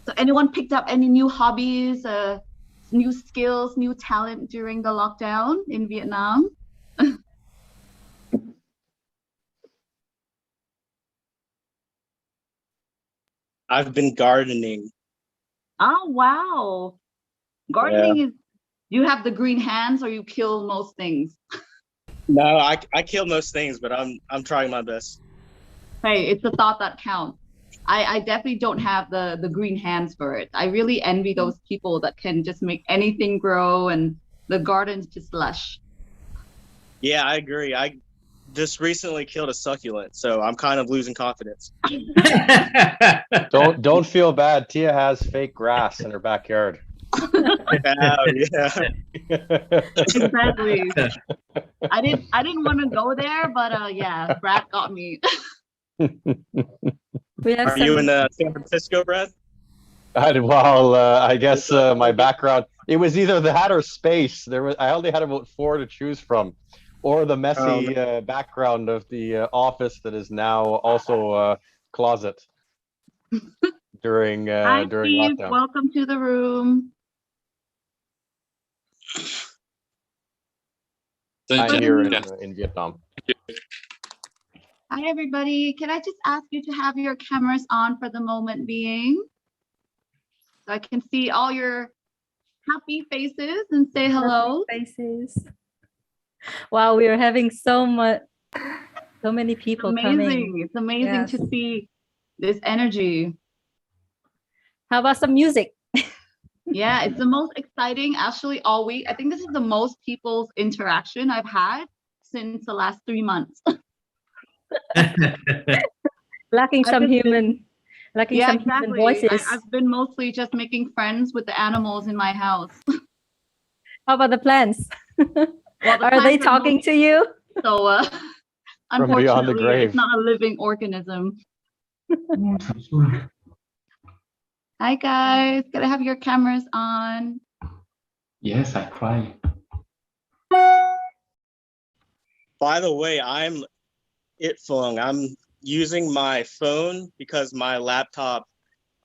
So anyone picked up any new hobbies, new skills, new talent during the lockdown in Vietnam? I've been gardening. Oh, wow. Gardening is, you have the green hands or you kill most things? No, I kill most things, but I'm trying my best. Hey, it's the thought that counts. I definitely don't have the green hands for it. I really envy those people that can just make anything grow and the garden's just lush. Yeah, I agree. I just recently killed a succulent, so I'm kind of losing confidence. Don't feel bad. Tia has fake grass in her backyard. Yeah. Exactly. I didn't want to go there, but yeah, Brad got me. Are you in San Francisco, Brad? I guess my background, it was either that or space. I only had about 4 to choose from, or the messy background of the office that is now also a closet during Hi, during Steve. lockdown. Welcome to the room. I'm here in Vietnam. Hi, everybody. Can I just ask you to have your cameras on for the moment being? So I can see all your happy faces and say hello. Happy faces. Wow, we are having so many people coming. It's amazing to see this energy. How about some music? Yeah, it's the most exciting actually all week. I think this is the most people's interaction I've had since the last 3 months. Lacking some human voices. I've been mostly just making friends with the animals in my house. How about the plants? Well, are they talking to you? So From beyond the unfortunately, grave. it's not a living organism. Hi guys, gotta have your cameras on. Yes, I cry. By the way, I'm using my phone because my laptop,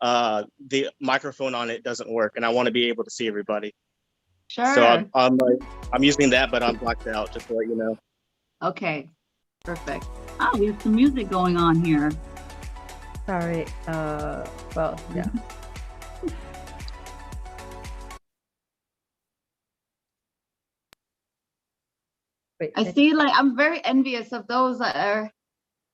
the microphone on it doesn't work, and I want to be able to see everybody. Sure. So I'm using that, but I'm blacked out, just to let you know. Okay, perfect. Oh, we have some music going on here. Sorry. Well, yeah. Wait, I see, like, I'm very envious of those that are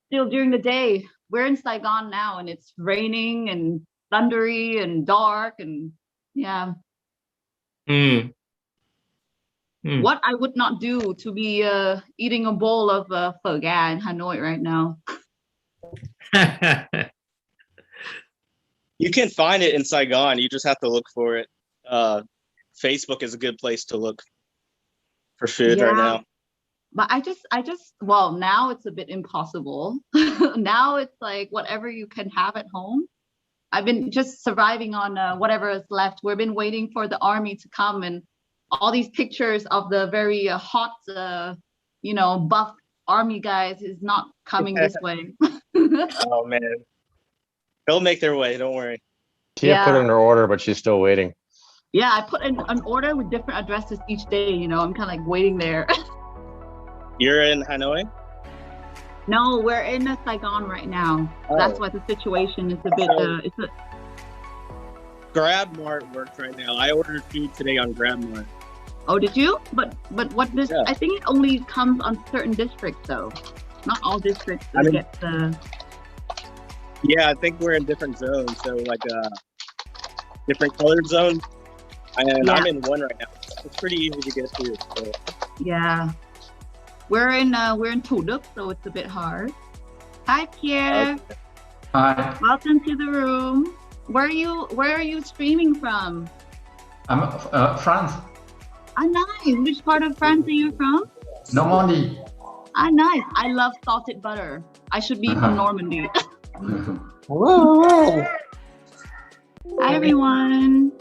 still during the day. We're in Saigon now and it's raining and thundery and dark and yeah. What I would not do to be eating a bowl of phở gà in Hanoi right now. You can find it in Saigon. You just have to look for it. Facebook is a good place to look for food right now. But I just, well, now it's a bit impossible. Now it's like whatever you can have at home. I've been just surviving on whatever is left. We've been waiting for the army to come, and all these pictures of the very hot, buff army guys is not coming this way. Oh man, they'll make their way. Don't worry. Tia put in her order, but she's still waiting. Yeah, I put in an order with different addresses each day. I'm kind of like waiting there. You're in Hanoi? No, we're in Saigon right now. Oh. That's why the situation is a bit. GrabMart works right now. I ordered food today on GrabMart. Oh, did you? But what this? Yeah. I think it only comes on certain districts, though. Not all districts get the. Yeah, I think we're in different zones. So like different colored zones, and I'm in one right now. It's pretty easy to get food. So. Yeah. We're in Thủ Đức, so it's a bit hard. Hi, Pierre. Okay. Hi. Welcome to the room. Where are you streaming from? I'm France. Ah, nice. Which part of France are you from? Normandy. Ah, nice. I love salted butter. I should be from Normandy. Whoa. Hi, everyone.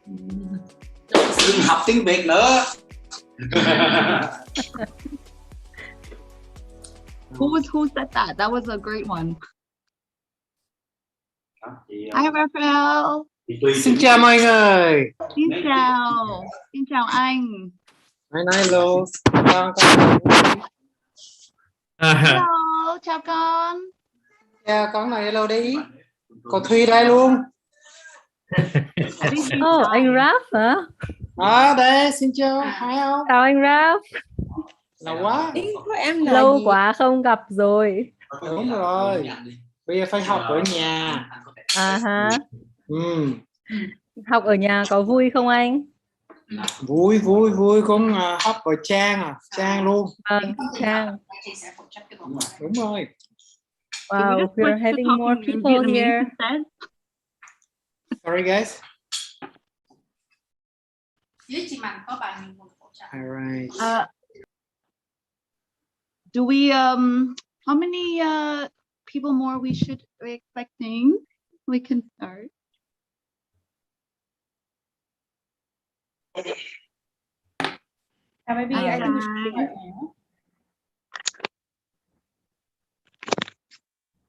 Đừng học tiếng Việt nữa. Who said that? That was a great one. Hi Raphael. Xin chào mọi người. Xin chào anh. Hello. Hello, chào con. Chào con này hello đi. Cô Thùy đây luôn. Anh Ralph hả? Đây, xin chào. Hay không? Chào anh Ralph. Lâu quá. Lâu quá không gặp rồi. Đúng rồi. Bây giờ phải học ở nhà. Ha. Học ở nhà có vui không anh? Vui con học ở Trang luôn. Trang. Đúng rồi. Wow, we're having more people here. Sorry guys. All right. Do we how many people more we should be expecting? We can start. Maybe I think we should start now.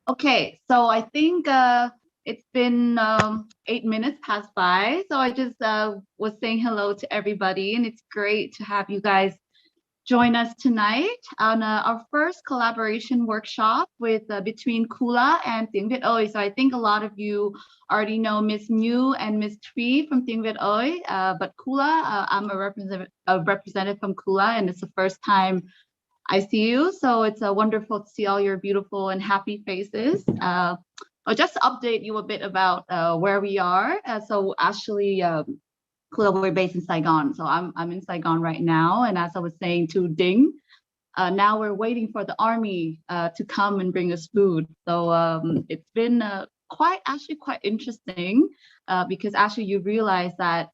Okay, so I think it's been 8 minutes past by, so I just was saying hello to everybody, and it's great to have you guys join us tonight on our first collaboration workshop with between KULA and Tiếng Viet Oi. So I think a lot of you already know Miss Nhu and Miss Thuy from Tieng Viet Oi, but KULA, I'm a representative from KULA, and it's the first time I see you, so it's wonderful to see all your beautiful and happy faces. I'll just update you a bit about where we are. So actually, KULA, we're based in Saigon, so I'm in Saigon right now. And as I was saying to Ding, now we're waiting for the army to come and bring us food. So it's been quite interesting because actually you realize that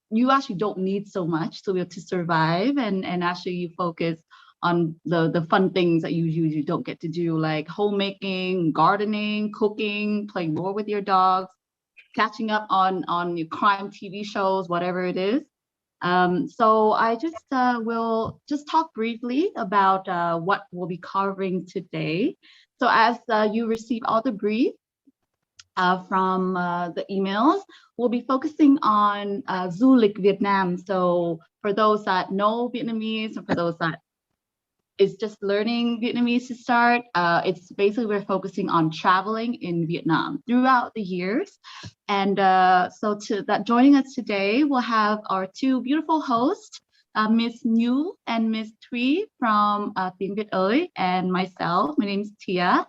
you actually don't need so much to be able to survive, and actually you focus on the fun things that you usually don't get to do, like homemaking, gardening, cooking, playing more with your dogs, catching up on your crime TV shows, whatever it is. So I just will just talk briefly about what we'll be covering today. So as you receive all the brief from the emails, we'll be focusing on du lịch Vietnam. So for those that know Vietnamese, and for those that is just learning Vietnamese to start, it's basically we're focusing on traveling in Vietnam throughout the years. And so joining us today, we'll have our two beautiful hosts, Miss Nhu and Miss Thuy from Tiếng Viet Oi, and myself. My name is Tia,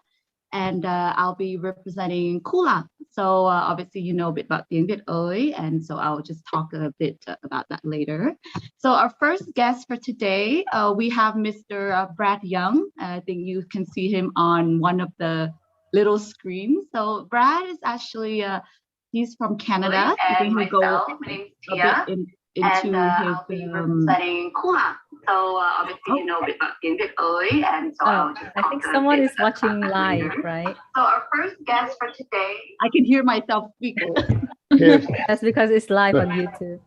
and I'll be representing KULA. So obviously you know a bit about Tiếng Viet Oi, and so I'll just talk a bit about that later. So our first guest for today, we have Mr. Brad Young. I think you can see him on one of the little screens. So Brad is actually, he's from Canada. I think he'll go a bit into I'll be representing KULA. So obviously you know a bit about Tiếng Viet Oi, and so I'll just I think someone is watching live, right? So our first guest for today. I can hear myself speak. Yes. That's because it's live on YouTube.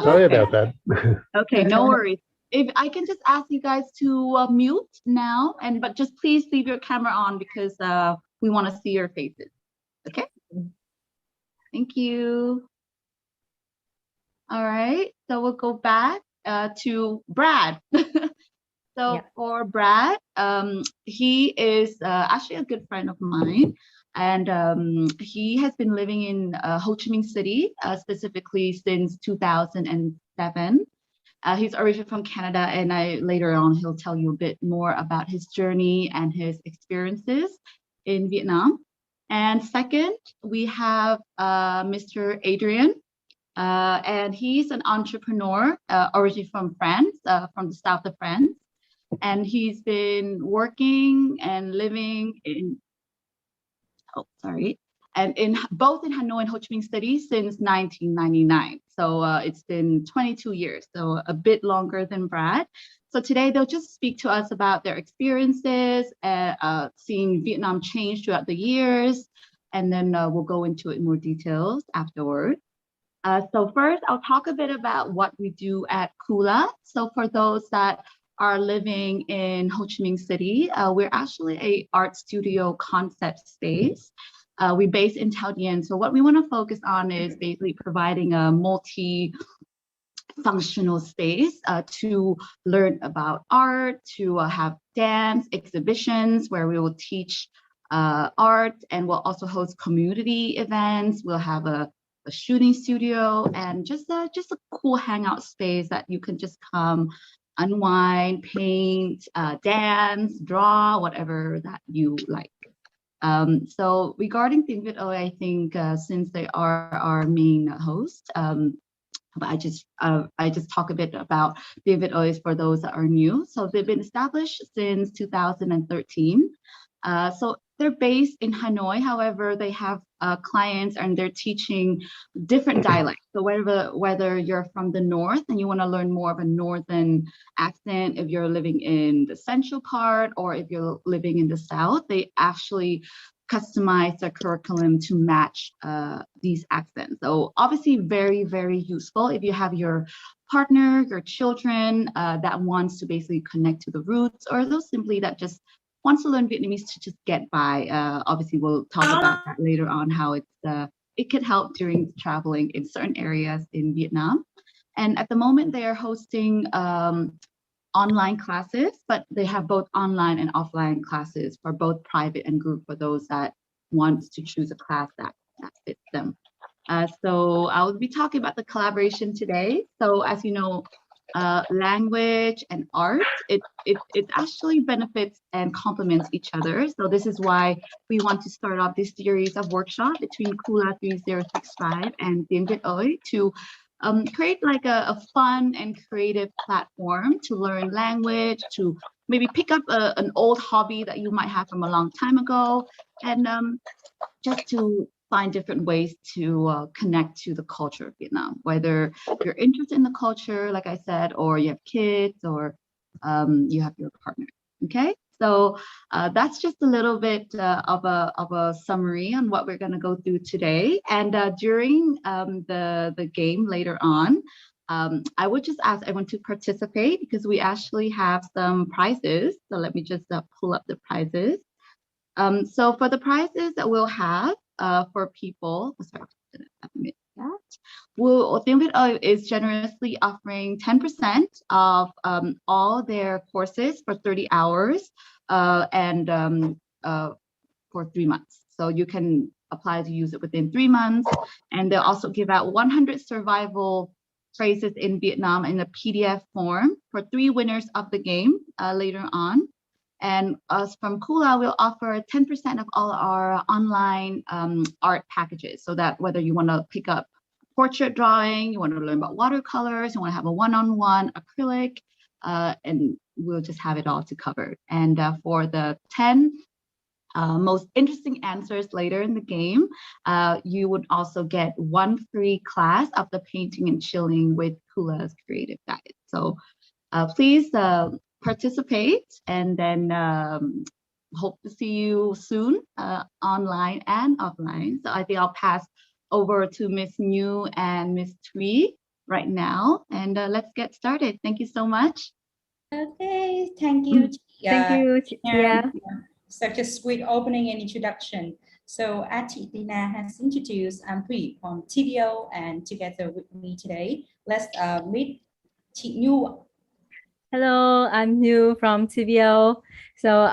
Sorry about that. Okay, no worries. If I can just ask you guys to mute now, but just please leave your camera on because we want to see your faces. Okay. Thank you. All right, so we'll go back to Brad. For Brad, he is actually a good friend of mine, and he has been living in Ho Chi Minh City, specifically since 2007. He's originally from Canada, and later on he'll tell you a bit more about his journey and his experiences in Vietnam. And second, we have Mr. Adrian. And he's an entrepreneur originally from France, from the south of France. And he's been working and living in, both in Hanoi and Ho Chi Minh City since 1999. So it's been 22 years, so a bit longer than Brad. So today they'll just speak to us about their experiences, seeing Vietnam change throughout the years, and then we'll go into it in more details afterwards. So first, I'll talk a bit about what we do at KULA. So for those that are living in Ho Chi Minh City, we're actually an art studio concept space. We base in Thao Dien. So what we want to focus on is basically providing a multi-functional space to learn about art, to have dance exhibitions where we will teach art, and we'll also host community events. We'll have a shooting studio and just a cool hangout space that you can just come, unwind, paint, dance, draw, whatever that you like. So regarding Tiếng Viet Oi, I think since they are our main host, but I just talk a bit about Tiếng Viet Oi for those that are new. So they've been established since 2013. So they're based in Hanoi. However, they have clients and they're teaching different dialects. So whether you're from the north and you want to learn more of a northern accent, if you're living in the central part, or if you're living in the south, they actually customize their curriculum to match these accents. So obviously very, very useful if you have your partner, your children that wants to basically connect to the roots, or those simply that just wants to learn Vietnamese to just get by. Obviously, we'll talk about that later on, how it could help during traveling in certain areas in Vietnam. And at the moment, they are hosting online classes, but they have both online and offline classes for both private and group for those that want to choose a class that fits them. So I will be talking about the collaboration today. So as you know, language and art, it actually benefits and complements each other. So this is why we want to start off this series of workshop between KULA 3065 and Tiếng Viet Oi to create like a fun and creative platform to learn language, to maybe pick up an old hobby that you might have from a long time ago, and just to find different ways to connect to the culture of Vietnam, whether you're interested in the culture, like I said, or you have kids, or you have your partner. Okay, so that's just a little bit of a summary on what we're going to go through today. And during the game later on, I would just ask everyone to participate because we actually have some prizes. So let me just pull up the prizes. So for the prizes that we'll have for people, sorry, admit that. Tiếng Viet Oi is generously offering 10% of all their courses for 30 hours and for 3 months. So you can apply to use it within 3 months. And they'll also give out 100 survival phrases in Vietnam in a PDF form for 3 winners of the game later on. And us from KULA will offer 10% of all our online art packages, so that whether you want to pick up portrait drawing, you want to learn about watercolors, you want to have a one-on-one acrylic, and we'll just have it all to cover. And for the 10 most interesting answers later in the game, you would also get 1 free class of the painting and chilling with KULA's creative guide. So please participate, and then hope to see you soon online and offline. So I think I'll pass over to Miss Nhu and Miss Thuy right now, and let's get started. Thank you so much. Okay, thank you. Thank you, Yeah. Such a sweet opening and introduction. So Auntie Tina has introduced Thuy from TVO, and together with me today, let's meet chị Nhu. Hello, I'm Nhu from TVO. So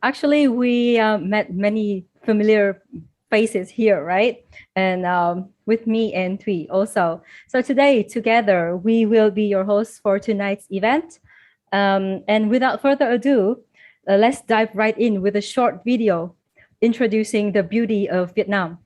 actually we met many familiar faces here, right? And with me and Thuy also. So today together, we will be your hosts for tonight's event. And without further ado, let's dive right in with a short video introducing the beauty of Vietnam.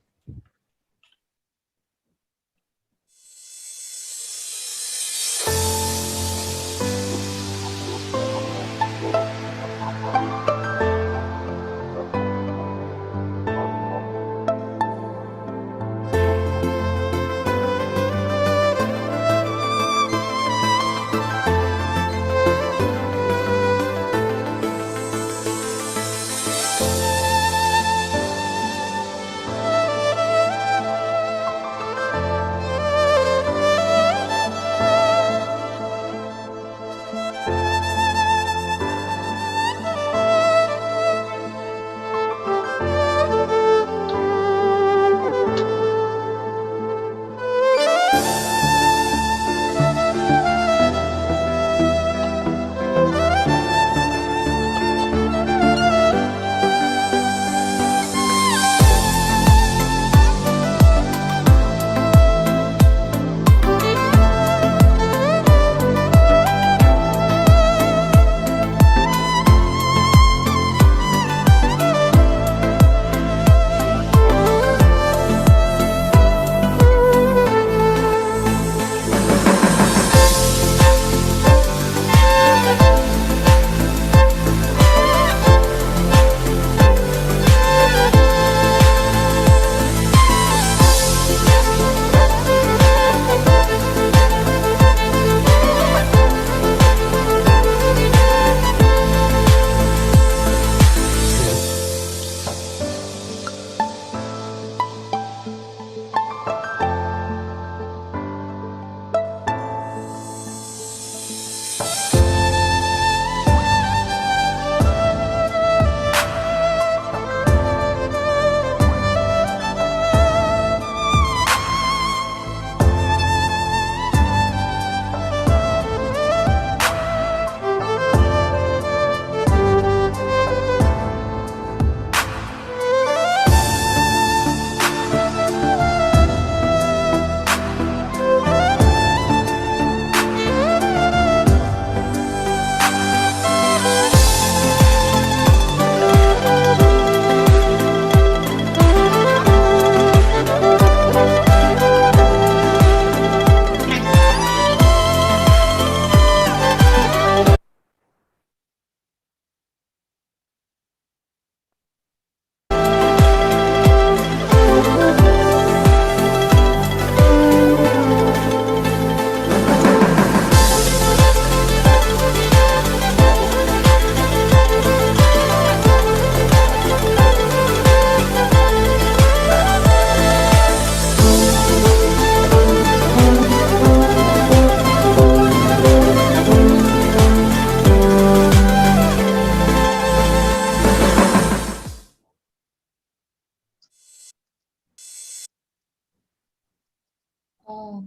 Oh,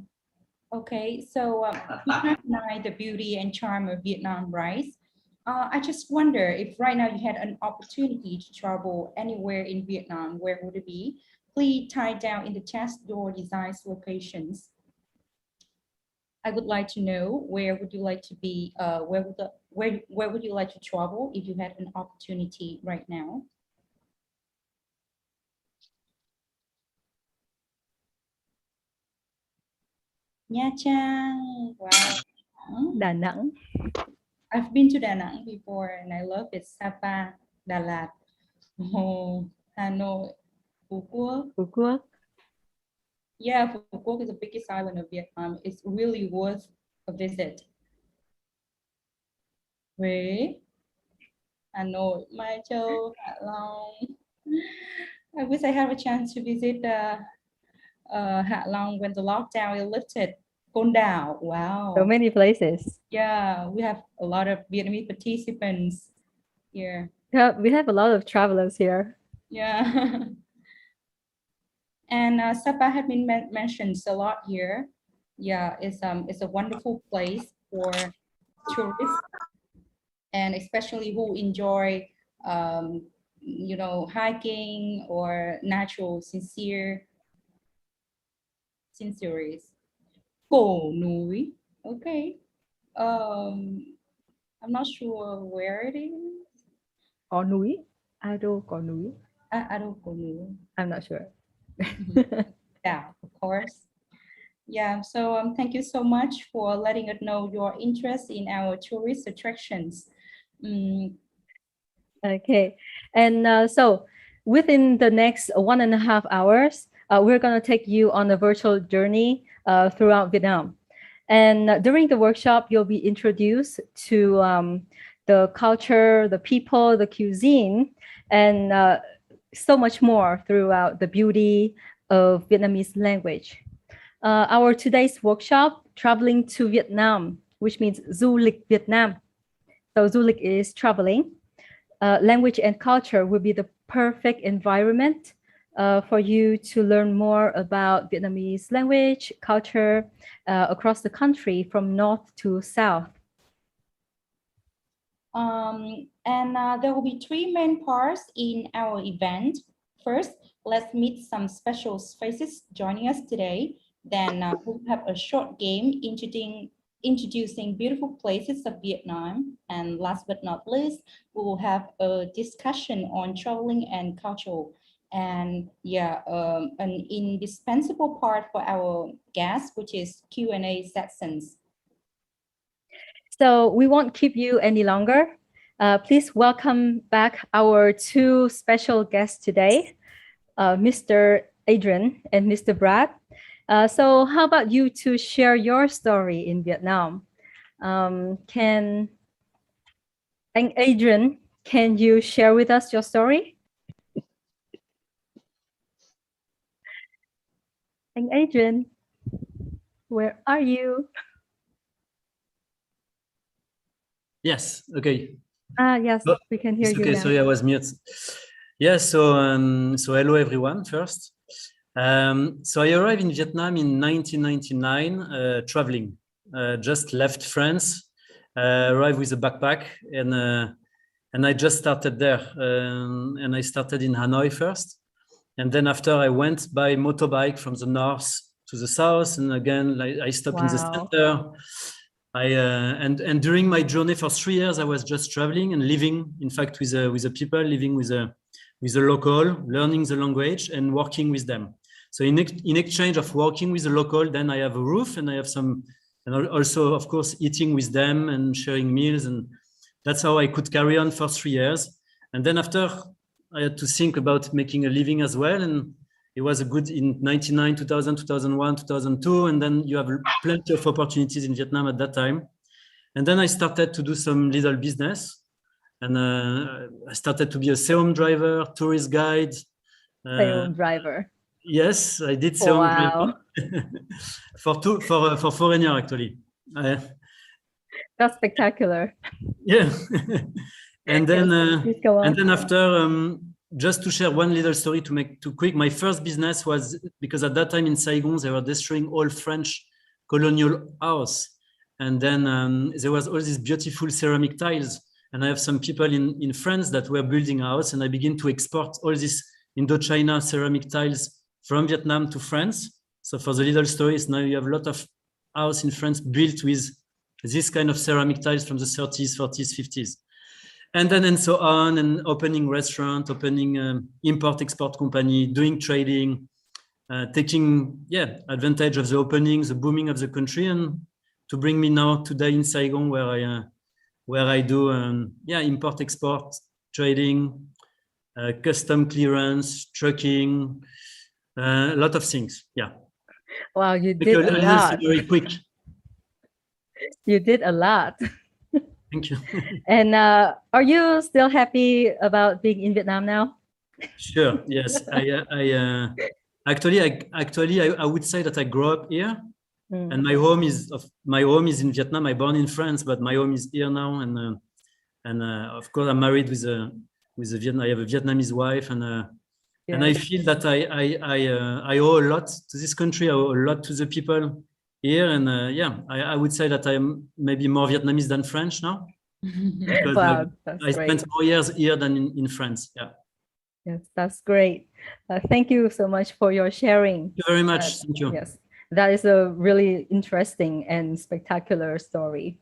okay. So you can't deny the beauty and charm of Vietnam, right? I just wonder if right now you had an opportunity to travel anywhere in Vietnam, where would it be? Please type down in the chat your desired locations. I would like to know where would you like to be, where would you like to travel if you had an opportunity right now? Nha Trang, wow. Đà Nẵng. I've been to Da Nang before and I love it. Sapa, Đà Lạt, oh, Hanoi, Phú Quốc. Phú Quốc. Yeah, Phú Quốc is the biggest island of Vietnam. It's really worth a visit. Huế, Hanoi, Mai Châu, Hạ Long. I wish I have a chance to visit Hạ Long when the lockdown is lifted. Côn Đảo, wow. So many places. Yeah, we have a lot of Vietnamese participants here. Yeah, we have a lot of travelers here. Yeah. And Sapa had been mentioned a lot here. Yeah, it's a wonderful place for tourists, and especially who enjoy you know, hiking or natural sceneries. Cổ núi. Okay. I'm not sure where it is. Có núi. Ado có núi. Ado có núi. I'm not sure. Yeah, of course. Yeah, so thank you so much for letting us know your interest in our tourist attractions. Okay, and so within the next 1.5 hours, we're going to take you on a virtual journey throughout Vietnam. And during the workshop, you'll be introduced to the culture, the people, the cuisine, and so much more throughout the beauty of Vietnamese language. Our today's workshop, Traveling to Vietnam, which means Du lịch Việt Nam. So Du lịch is traveling. Language and culture will be the perfect environment for you to learn more about Vietnamese language, culture across the country from north to south. And there will be 3 main parts in our event. First, let's meet some special faces joining us today. Then we'll have a short game introducing beautiful places of Vietnam. And last but not least, we will have a discussion on traveling and culture. And yeah, an indispensable part for our guests, which is Q&A sessions. So we won't keep you any longer. Please welcome back our 2 special guests today, Mr. Adrian and Mr. Brad. So how about you to share your story in Vietnam? And Adrian, can you share with us your story? And Adrian, where are you? Yes, okay. Yes, we can hear you okay, now. sorry, I was mute. Yeah, so hello everyone first. So I arrived in Vietnam in 1999, traveling. Just left France, arrived with a backpack, and I just started there. And I started in Hanoi first, and then after I went by motorbike from the north to the south, and again I stopped in the center. And during my journey for 3 years, I was just traveling and living, in fact, with the people, living with a local, learning the language and working with them. So in exchange of working with the local, then I have a roof and I have some, and also, of course, eating with them and sharing meals. And that's how I could carry on for 3 years. And then after, I had to think about making a living as well. And it was a good in 99, 2000, 2001, 2002. And then you have plenty of opportunities in Vietnam at that time. And then I started to do some little business. And I started to be a Seom driver, tourist guide. Seom driver. Yes, I did Seom driver for foreigner actually. That's spectacular. Yeah. And then after just to share one little story to make too quick, my first business was because at that time in Saigon, they were destroying all French colonial house. And then there was all these beautiful ceramic tiles. And I have some people in France that were building a house, and I begin to export all these Indochina ceramic tiles from Vietnam to France. So for the little stories, now you have a lot of house in France built with this kind of ceramic tiles from the 30s, 40s, 50s. And then and so on, and opening restaurant, opening import-export company, doing trading, taking advantage of the opening, the booming of the country, and to bring me now today in Saigon, where I do import-export trading, custom clearance, trucking, a lot of things. Yeah. Wow, you did a lot. Very quick. You did a lot. Thank you. And are you still happy about being in Vietnam now? Sure. Yes. I would say that I grew up here, and my home is in Vietnam. I born in France, but my home is here now, and of course I'm married with a I have a Vietnamese wife, and I feel that I owe a lot to this country. I owe a lot to the people here, and I would say that I'm maybe more Vietnamese than French now, because Wow, I spent more years here than in France. Yeah. Yes, that's great. Thank you so much for your sharing. Thank you very much. Thank you. Yes, that is a really interesting and spectacular story.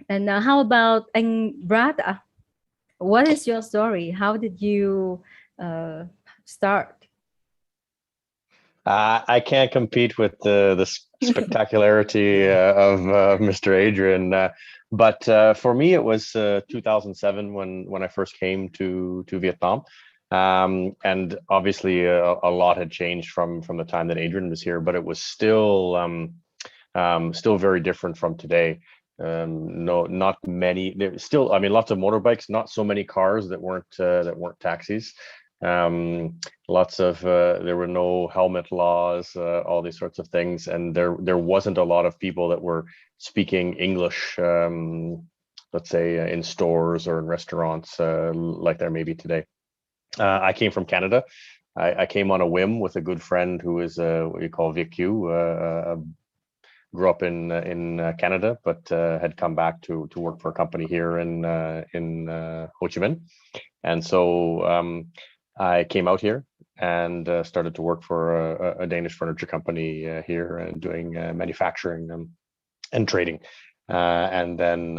And how about anh Brad? What is your story? How did you start? I can't compete with the spectacularity of Mr. Adrian, but for me it was 2007 when I first came to Vietnam, and obviously a lot had changed from the time that Adrian was here, but it was still very different from today. No, not many. There still, I mean, lots of motorbikes, not so many cars that weren't taxis. Lots of there were no helmet laws, all these sorts of things, and there wasn't a lot of people that were speaking English, let's say in stores or in restaurants like there may be today. I came from Canada. I came on a whim with a good friend who is what you call 𝐕𝐈𝐄𝐄. Grew up in Canada, but had come back to work for a company here in Ho Chi Minh, and so I came out here and started to work for a Danish furniture company here and doing manufacturing and trading, and then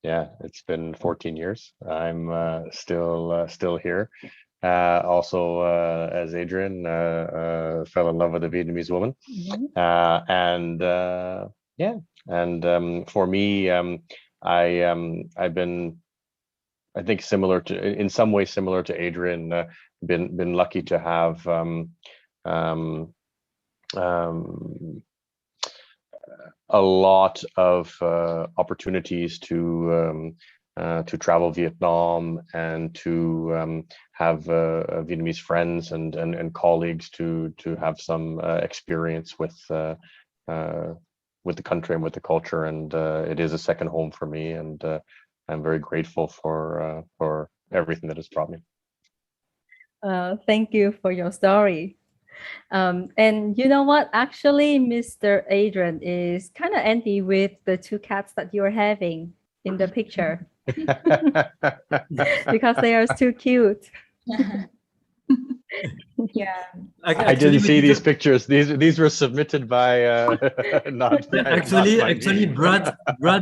it's been 14 years. I'm still here. Also, as Adrian fell in love with a Vietnamese woman, for me, I've been, I think, in some ways similar to Adrian. Been lucky to have a lot of opportunities to travel Vietnam and to have Vietnamese friends and colleagues to have some experience with the country and with the culture, and it is a second home for me, and I'm very grateful for everything that has brought me. Thank you for your story. And you know what? Actually, Mr. Adrian is kind of envy with the two cats that you're having in the picture. Because they are too cute. Yeah. I didn't see these pictures. These were submitted by actually Brad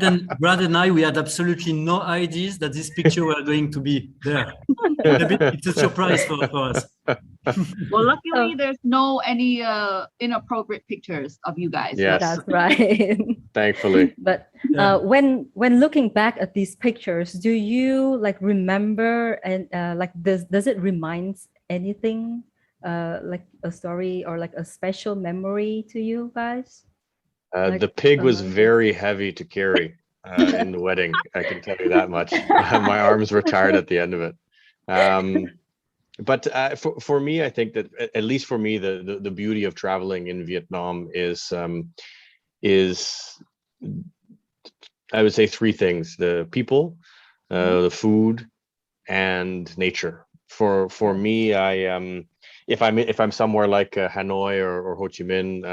and I, we had absolutely no ideas that this picture were going to be there. It's a surprise for us. Well, luckily there's no any inappropriate pictures of you guys. Yes, that's right. Thankfully. But when looking back at these pictures, do you like remember and like does it remind anything like a story or like a special memory to you guys? The pig was very heavy to carry in the wedding. I can tell you that much. My arms were tired at the end of it. But for me, I think that at least for me, the beauty of traveling in Vietnam is I would say three things: the people, the food, and nature. For me, if I'm somewhere like Hanoi or Ho Chi Minh,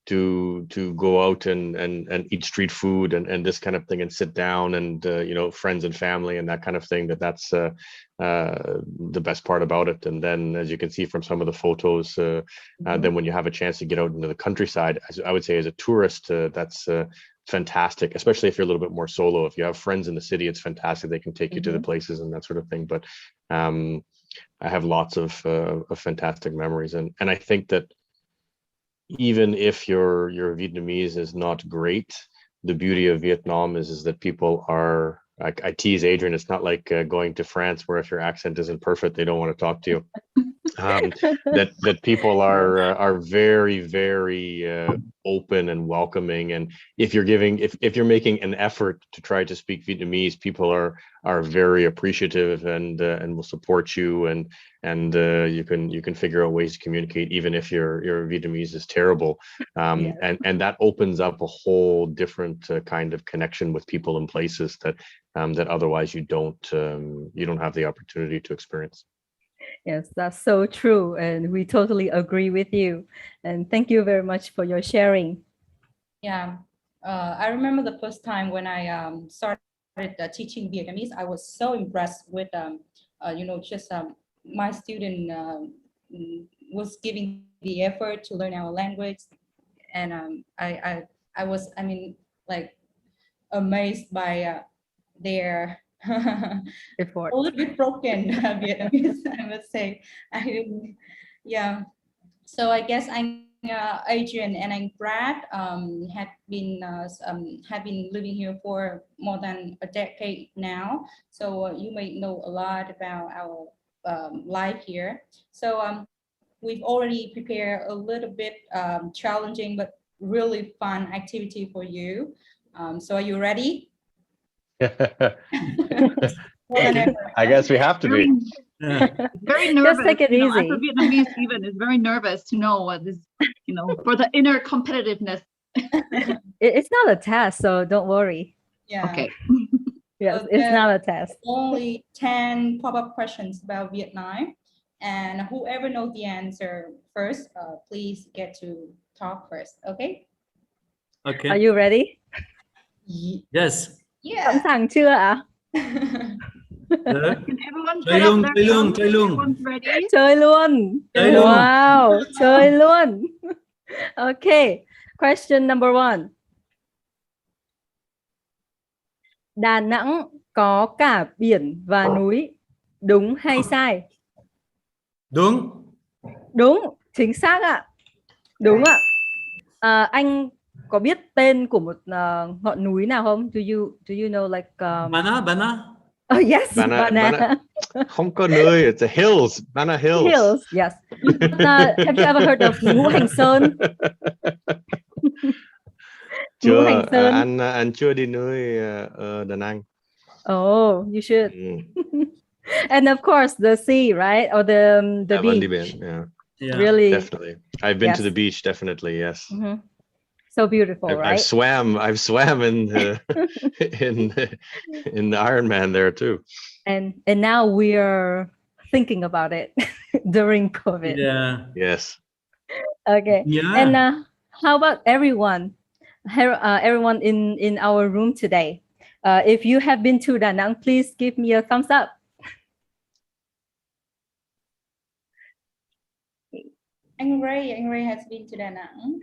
to go out and eat street food and this kind of thing, and sit down and friends and family and that kind of thing, that's the best part about it. And then, as you can see from some of the photos, then when you have a chance to get out into the countryside, I would say as a tourist, that's fantastic, especially if you're a little bit more solo. If you have friends in the city, it's fantastic. They can take you to the places and that sort of thing. But I have lots of fantastic memories, and I think that even if your Vietnamese is not great, the beauty of Vietnam is that people are, I tease Adrian, it's not like going to France where if your accent isn't perfect, they don't want to talk to you. That people are very, very open and welcoming, and if you're making an effort to try to speak Vietnamese, people are very appreciative and will support you, and you can figure out ways to communicate even if your Vietnamese is terrible, and that opens up a whole different kind of connection with people and places that otherwise you don't have the opportunity to experience. Yes, that's so true. And we totally agree with you. And thank you very much for your sharing. Yeah, I remember the first time when I started teaching Vietnamese, I was so impressed with, just my student was giving the effort to learn our language. And I was, amazed by their Effort. a little bit broken Vietnamese, I would say. So I guess Adrian and Brad had been living here for more than a decade now. So you may know a lot about our life here. So we've already prepared a little bit challenging but really fun activity for you. So are you ready? I guess we have to be. Very nervous. Just take it easy. As a Vietnamese, even is very nervous to know what this, for the inner competitiveness. It's not a test, so don't worry. Yeah. Okay. Yes, So it's not a test. Only 10 pop-up questions about Vietnam, and whoever knows the answer first, please get to talk first. Okay. Okay. Are you ready? Yes. Yeah. Sẵn sàng chưa ạ? Can everyone Chơi put luôn, up chơi their luôn, thumbs? chơi luôn. Everyone's ready? Chơi luôn. Chơi luôn. Wow, chơi luôn. Okay, question number 1. Đà Nẵng có cả biển và núi, đúng hay sai? Đúng. Đúng, chính xác ạ. Đúng ạ. Anh có biết tên của một ngọn núi nào không? Do you know like Bana. Oh yes, Bana. Không có núi, it's a hills. Bana Hills. Hills, yes. Have you ever heard of Ngũ Hành Sơn? Ngũ Hành Sơn. Anh chưa đi núi ở Đà Nẵng. Oh, you should. And of course the sea, right? Or the beach. Yeah. Really, definitely. I've been to the beach, definitely. Yes. So beautiful, right? I've swam in the in the Ironman there too. And now we are thinking about it during COVID. Yeah. Yes. Okay. Yeah. And how about everyone in our room today? If you have been to Da Nang, please give me a thumbs up. Anh Ray has been to Da Nang.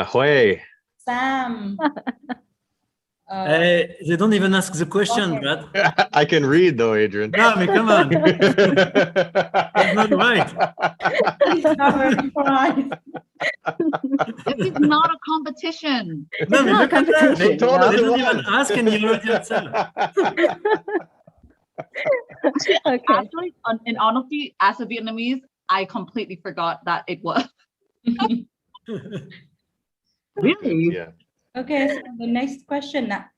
Hui. Sam. They don't even ask the question, Okay. Brad. I can read though, Adrian. No, but come on. That's not right. He's not very surprised. This is not a competition. No, but look at that. They told us it don't was. even ask and you already answer. Okay. Actually, in honesty, as a Vietnamese, I completely forgot that it was. Really? Yeah. Okay, so the next question là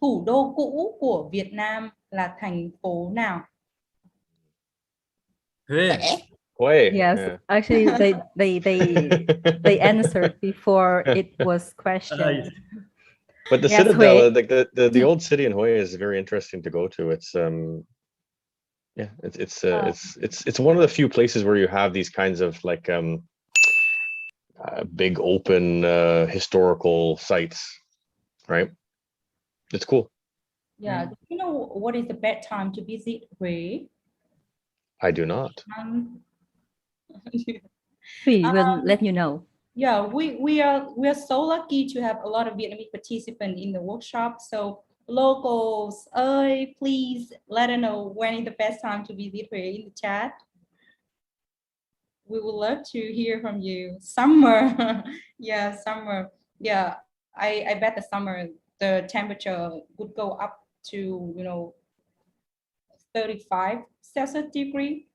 thủ đô cũ của Việt Nam là thành phố nào? Hey. Hui. Yes, Yeah. actually, they answered before it was questioned. But the Yes, citadel, Hue. like the old city in Hue is very interesting to go to. It's yeah, it's one of the few places where you have these kinds of like big open historical sites, right? It's cool. Yeah. Do you know what is the best time to visit Hue? I do not. We will let you know. Yeah, we are so lucky to have a lot of Vietnamese participants in the workshop. So locals, please let us know when is the best time to visit Hue in the chat. We would love to hear from you. Summer, yeah, summer. Yeah, I bet the summer the temperature would go up to 35 Celsius degree.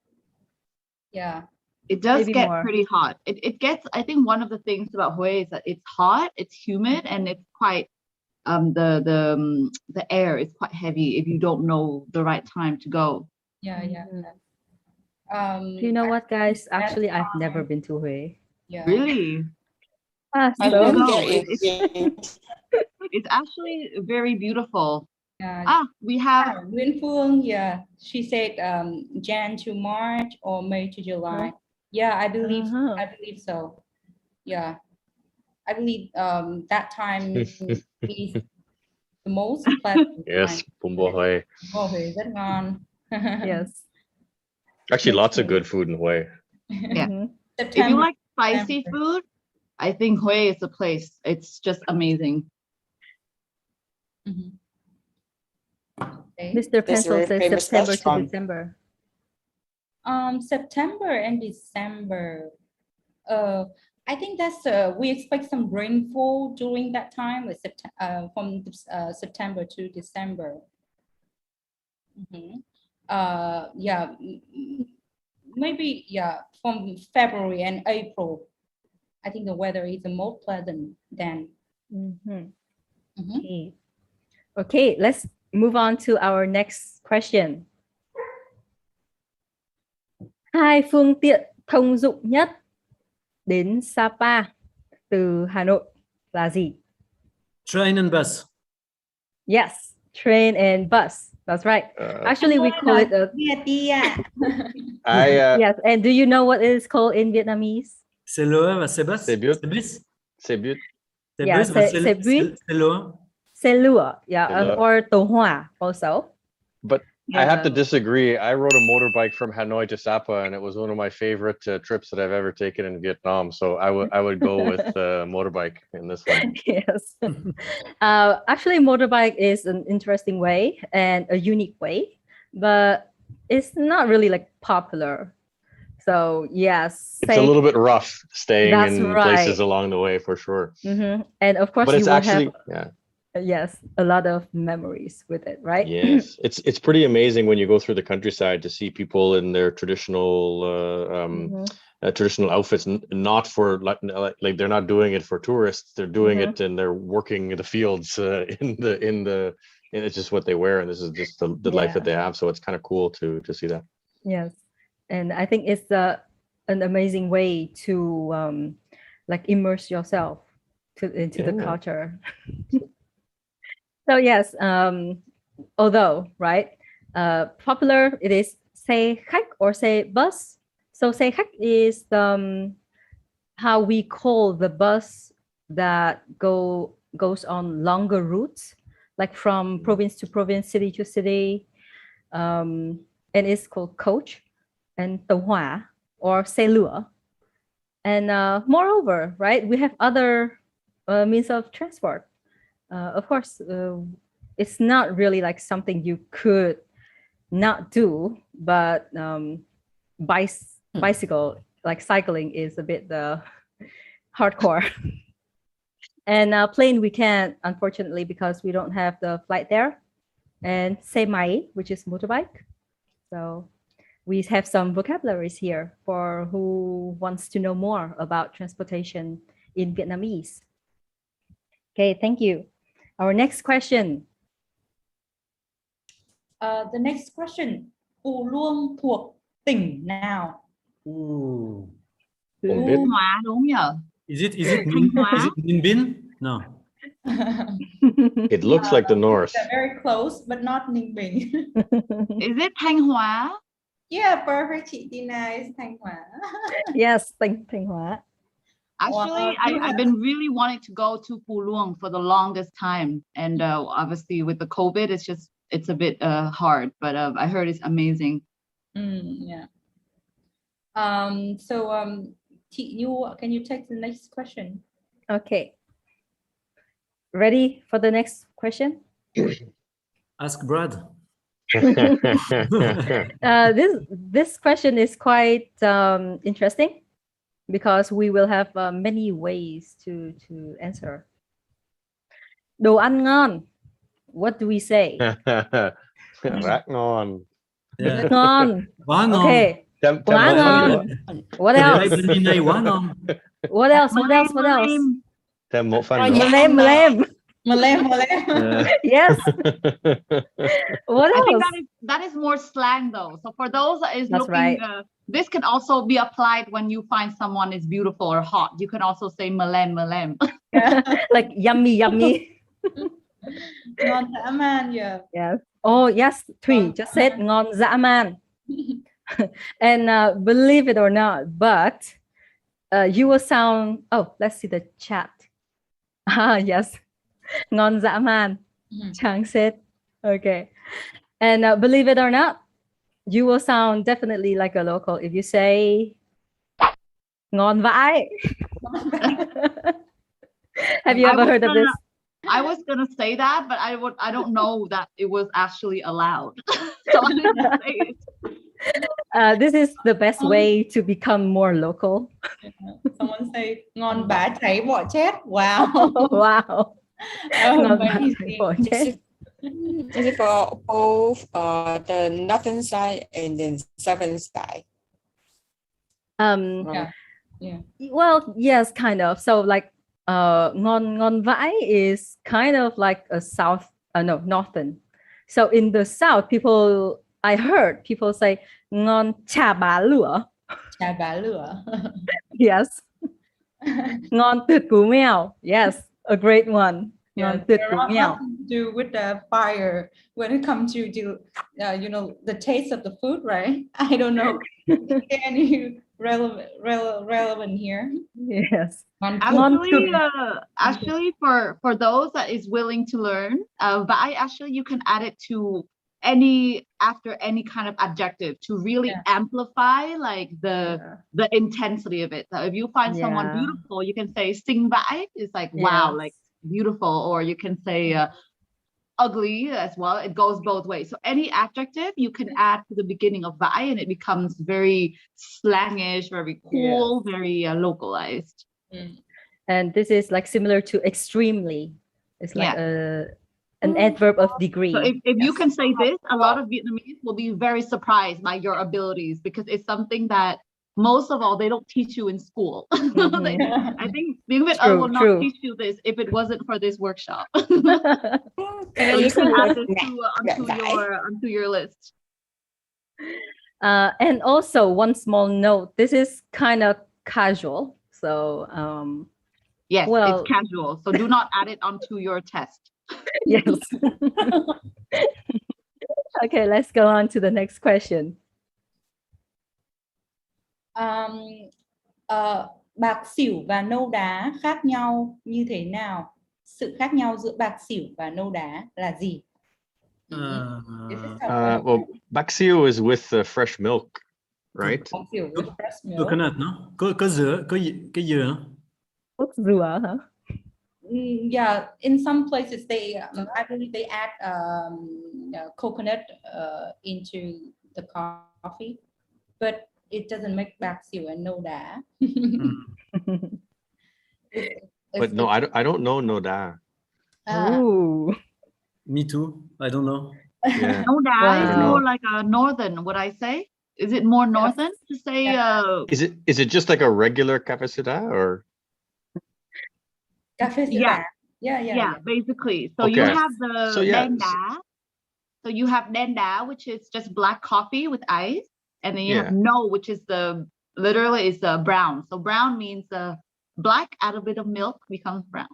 Yeah. It does Maybe get more. pretty hot. It gets, I think one of the things about Hue is that it's hot, it's humid, and it's quite the air is quite heavy if you don't know the right time to go. Yeah, yeah. Do you know what, guys? Actually, I've never been to Hue. Yeah. Really? I've So been No, there. it's actually very beautiful. Yeah. We have Nguyễn Phương, yeah, she said Jan to March or May to July. Yeah, I believe so. Yeah, I believe that time is the most pleasant. Yes, Bún bò Huế. Oh, Huế rất ngon. yes. Actually, lots of good food in Hue. Yeah. If September, you like spicy September. food, I think Hue is the place. It's just amazing. Mhm. Okay. Mr. There's a Pencil very says famous September to restaurant. December. September and December. I think that's we expect some rainfall during that time, with from September to December. Yeah, maybe from February and April. I think the weather is more pleasant then. Okay. Okay, let's move on to our next question. Hai phương tiện thông dụng nhất đến Sapa từ Hà Nội là gì? Train and bus. Yes, train and bus. That's right. Actually, we call it a... Yes, and do you know what it is called in Vietnamese? C'est le và c'est bus. C'est but. C'est bus. C'est but. C'est Yeah, bus và c'est but. c'est le. Xe lửa, yeah, Xe lửa. or tàu hỏa also. But I have to disagree. I rode a motorbike from Hanoi to Sapa, and it was one of my favorite trips that I've ever taken in Vietnam. So I would go with motorbike in this one. Yes. Actually, motorbike is an interesting way and a unique way, but it's not really like popular. So yes, it's a little bit rough staying in places right. along the way for sure. And of course, but it's you will actually have, yes, a lot of memories with it, right? Yes, it's pretty amazing when you go through the countryside to see people in their traditional traditional outfits, not for like they're not doing it for tourists. They're doing it and they're working the fields and it's just what they wear, and this is just the life that they have. So it's kind of cool to see that. Yes, and I think it's an amazing way to like immerse yourself into the culture. So yes, although popular, it is xe khách or xe bus. So xe khách is how we call the bus that goes on longer routes, like from province to province, city to city, and it's called coach and tàu hỏa or xe lửa. And moreover, we have other means of transport. Of course, it's not really like something you could not do, but bicycle, like cycling, is a bit hardcore. And plane we can't, unfortunately, because we don't have the flight there. And xe máy, which is motorbike. So we have some vocabularies here for who wants to know more about transportation in Vietnamese. Okay, thank you. Our next question. The next question. Cù Luông thuộc tỉnh nào? Thanh Hóa đúng nhỉ? Is it Ninh Binh? No. It looks like the north. They're very close, but not Ninh Bình. Is it Thanh Hóa? Yeah, perfect. Chị Tina is Thanh Hóa. Yes, Thanh Hóa. Actually, I've been really wanting to go to Phú Luông for the longest time, and obviously with the COVID, it's a bit hard. But I heard it's amazing. Yeah. Chị Nhu, can you take the next question? Okay. Ready for the next question? Ask Brad. This question is quite interesting because we will have many ways to answer. Đồ ăn ngon. What do we say? Rác ngon. Yeah. Ngon. Quá ngon. Okay. Quá ngon. What Cái else? này bên bên này quá ngon. What else? What else? What else? Thêm một phần nữa. Malem. Yes. What I think else? that is more slang though. So for those that is That's looking, right. this can also be applied when you find someone is beautiful or hot. You can also say malem. Like yummy. Ngon dã man, yeah. Yes. Oh yes, Thủy just said ngon dã man. And believe it or not, but you will sound. Oh, let's see the chat. Yes, ngon dã man. Chang said. Okay, and believe it or not, you will sound definitely like a local if you say ngon vãi. Have you ever heard of this? I was gonna say that, but I don't know that it was actually allowed. So I didn't say it. This is the best way to become more local. Someone say ngon bả cháy bọ chết. Wow. Wow. Ngon bả cháy bọ chết. Is it for both the northern side and then southern side? Yeah. Well, yes, kind of. So like ngon vãi is kind of like a northern. So in the south, I heard people say ngon chà bá lửa. Chà bá lửa. Yes. Ngon tuyệt cú mèo. Yes, a great one. Yeah, Ngon tuyệt cú mèo. to do with the fire when it comes to the taste of the food, right? I don't know any relevant here. Yes. Actually, for those that is willing to learn, but you can add it to after any kind of adjective to really amplify like the intensity of it. So if you find someone beautiful, you can say xinh vãi. It's like wow, like beautiful, or you can say ugly as well. It goes both ways. So any adjective you can add to the beginning of vãi, and it becomes very slangish, very cool, very localized. And this is like similar to extremely. It's like an adverb of degree. So if you can say this, a lot of Vietnamese will be very surprised by your abilities because it's something that most of all they don't teach you in school. I think Tiếng Viet Oi will not teach you this if it wasn't for this workshop. So you can add this onto your list. And also one small note, this is kind of casual. So yes, it's casual. So do not add it onto your test. Yes. Okay, let's go on to the next question. Bạc xỉu và nâu đá khác nhau như thế nào? Sự khác nhau giữa bạc xỉu và nâu đá là gì? Well, bạc xỉu is with fresh milk, right? Bạc xỉu with fresh milk. Coconut, no? Có dừa, có dừa. Ướp dừa hả? Yeah, in some places I believe they add coconut into the coffee, but it doesn't make bạc xỉu and no đá. But no, I don't know no đá. Ooh. Me too. I don't know. Yeah. No đá is more like a northern. Would I say? Is it more northern to say? Is it just like a regular café soda or? Café soda. Yeah. Basically. So you have the đen đá. So you have đen đá, which is just black coffee with ice, and then you have no, which is literally is brown. So brown means black, add a bit of milk, becomes brown.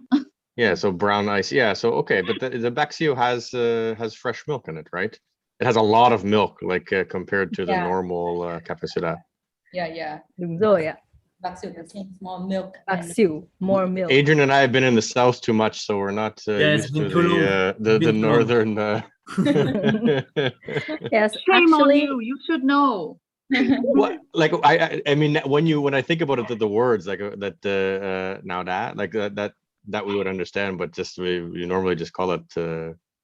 Yeah, so brown ice. Yeah, so okay, but the �㑐𝐄 has fresh milk in it, right? It has a lot of milk, like compared to the normal café soda. Yeah. Đúng rồi ạ. 𝐷𝐶𝐄 contains more milk. 𝐷𝐶𝐄, more milk. Adrian and I have been in the south too much, so we're not used to the northern. Yes, Shame on actually, you. You should know. What, like I mean, when I think about it, the words like that now that we would understand, but just we normally just call it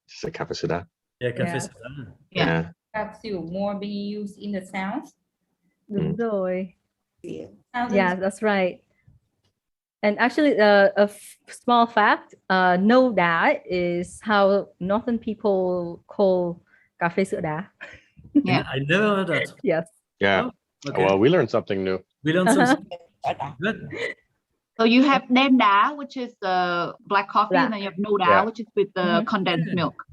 just a café soda. Yeah, café soda. Yeah. 𝐷𝐶𝐄 more being used in the south. Đúng rồi. Southern- Yeah, that's right. And actually, a small fact, no đá is how northern people call café sữa đá. Yeah. I never heard that. Yes. Yeah. Oh, okay. Well, we learned something new. We learned something. Good. So you have đen đá, which is the black coffee, Black. and then you have no đá, Yeah. which is with the condensed milk.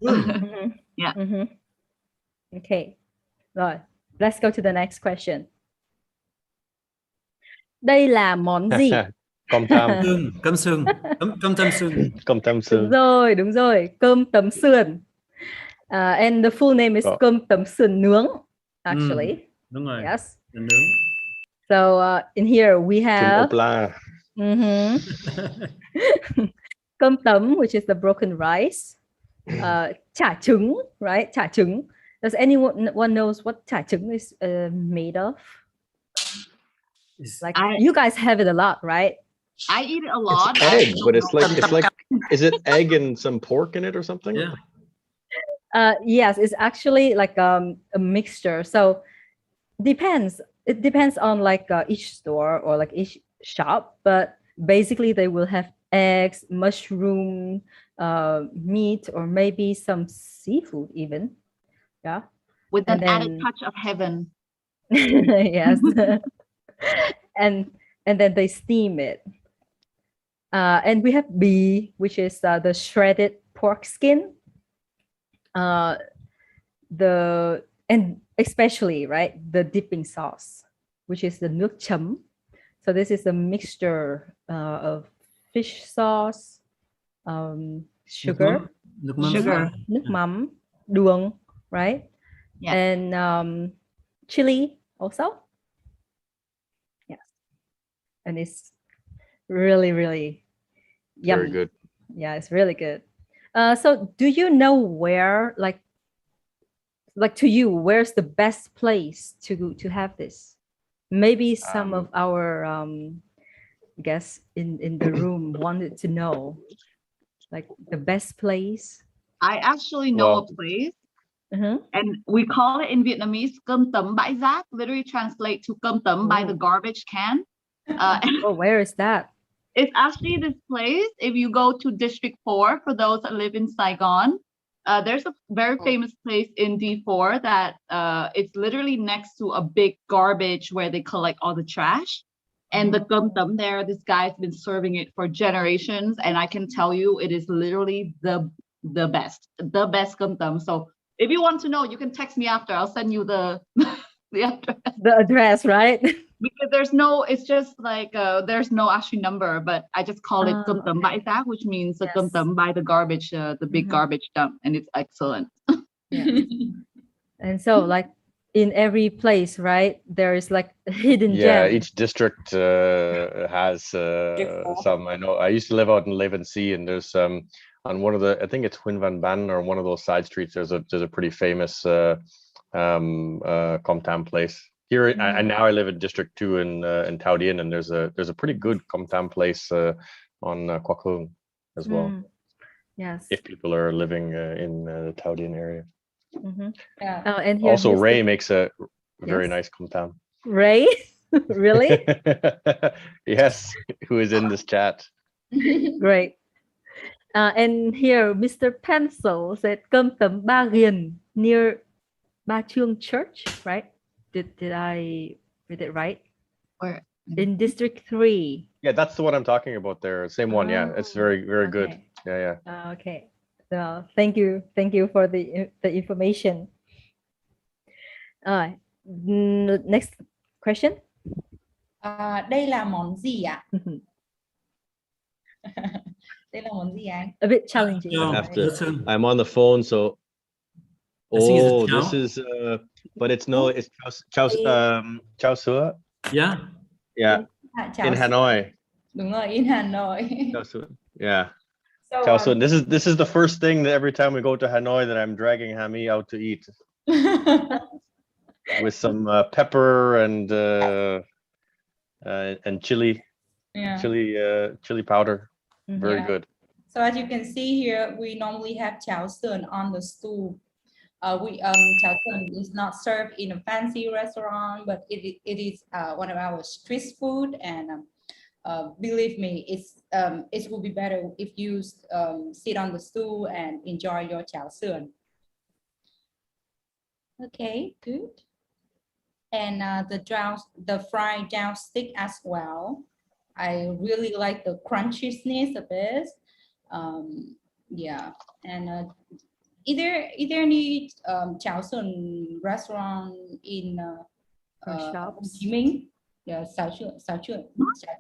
Yeah. Okay. Rồi, let's go to the next question. Đây là món gì? Cơm tấm. Cơm sườn. Cơm tấm sườn. Cơm tấm sườn. Đúng rồi, cơm tấm sườn. And the full name is cơm tấm sườn nướng, actually. Đúng rồi. Yes. Nướng. So in here we have cơm tấm, which is the broken rice. Chả trứng, right? Chả trứng. Does anyone knows what chả trứng is made of? Like you guys have it a lot, right? I eat it a lot. It's egg, but it's like is it egg and some pork in it or something? Yeah. Yes, it's actually like a mixture. So it depends on like each store or like each shop, but basically they will have eggs, mushroom, meat, or maybe some seafood even. Yeah. With an added touch of heaven. Yes. and then they steam it. And we have bì, which is the shredded pork skin. And especially, right, the dipping sauce, which is the nước chấm. So this is a mixture of fish sauce, sugar, nước mắm, đường, right? Yeah. And chili also. Yes. And it's really, really yummy. Very good. Yeah, it's really good. So do you know where, like to you, where's the best place to have this? Maybe some of our guests in the room wanted to know, like the best place. I actually know a place. And we call it in Vietnamese cơm tấm bãi rác, literally translate to cơm tấm by the garbage can. Where is that? It's actually this place. If you go to District 4, for those that live in Saigon, there's a very famous place in D4 that it's literally next to a big garbage where they collect all the trash. And the cơm tấm there, this guy's been serving it for generations, and I can tell you it is literally the best cơm tấm. So if you want to know, you can text me after. I'll send you the address. The address, right? Because it's just like there's no actually number, but I just call it cơm tấm bãi rác, which means the cơm tấm by the garbage, the big garbage dump, and it's excellent. And so, like in every place, right, there is like a hidden gem. Yeah, each district has some. I know I used to live out in Levency, and there's on one of the, I think it's Huynh Van Ban, or one of those side streets, there's a pretty famous cơm tấm place. Here, and now I live in District 2 in Thao Dien, and there's a pretty good cơm tấm place on Quoc Hương as well. Yes. If people are living in the Thao Dien area. Yeah. And here Also, Ray makes a very nice cơm tấm. Ray? Really? Yes, who is in this chat. Great. And here, Mr. Pencil said cơm tấm Ba Ghiền near Ba Trương Church, right? Did I read it right? Where? In District 3. Yeah, that's the one I'm talking about there. Same one. Yeah, it's very, very good. Yeah. Okay. So thank you for the information. Next question. Đây là món gì ạ? Đây là món gì anh? A bit challenging. No, I have to- listen. I'm on the phone, so. I think it's Oh, chow. this is but it's chow sua. Yeah. Yeah, Cháo in sườn. Hanoi. Đúng rồi, in Hanoi. Chow sua. Yeah, So, chow sua. This is the first thing that every time we go to Hanoi that I'm dragging Hami out to eat with some pepper and chili, yeah. chili powder. Very Yeah. good. So as you can see here, we normally have cháo sườn on the stool. Cháo sườn is not served in a fancy restaurant, but it is one of our street food, and believe me, it will be better if you sit on the stool and enjoy your cháo sườn. Okay, good. And the fried drumstick as well. I really like the crunchiness of this. Yeah, and is there any cháo sườn restaurant in shops? Minh? Yeah, Sao Chuan.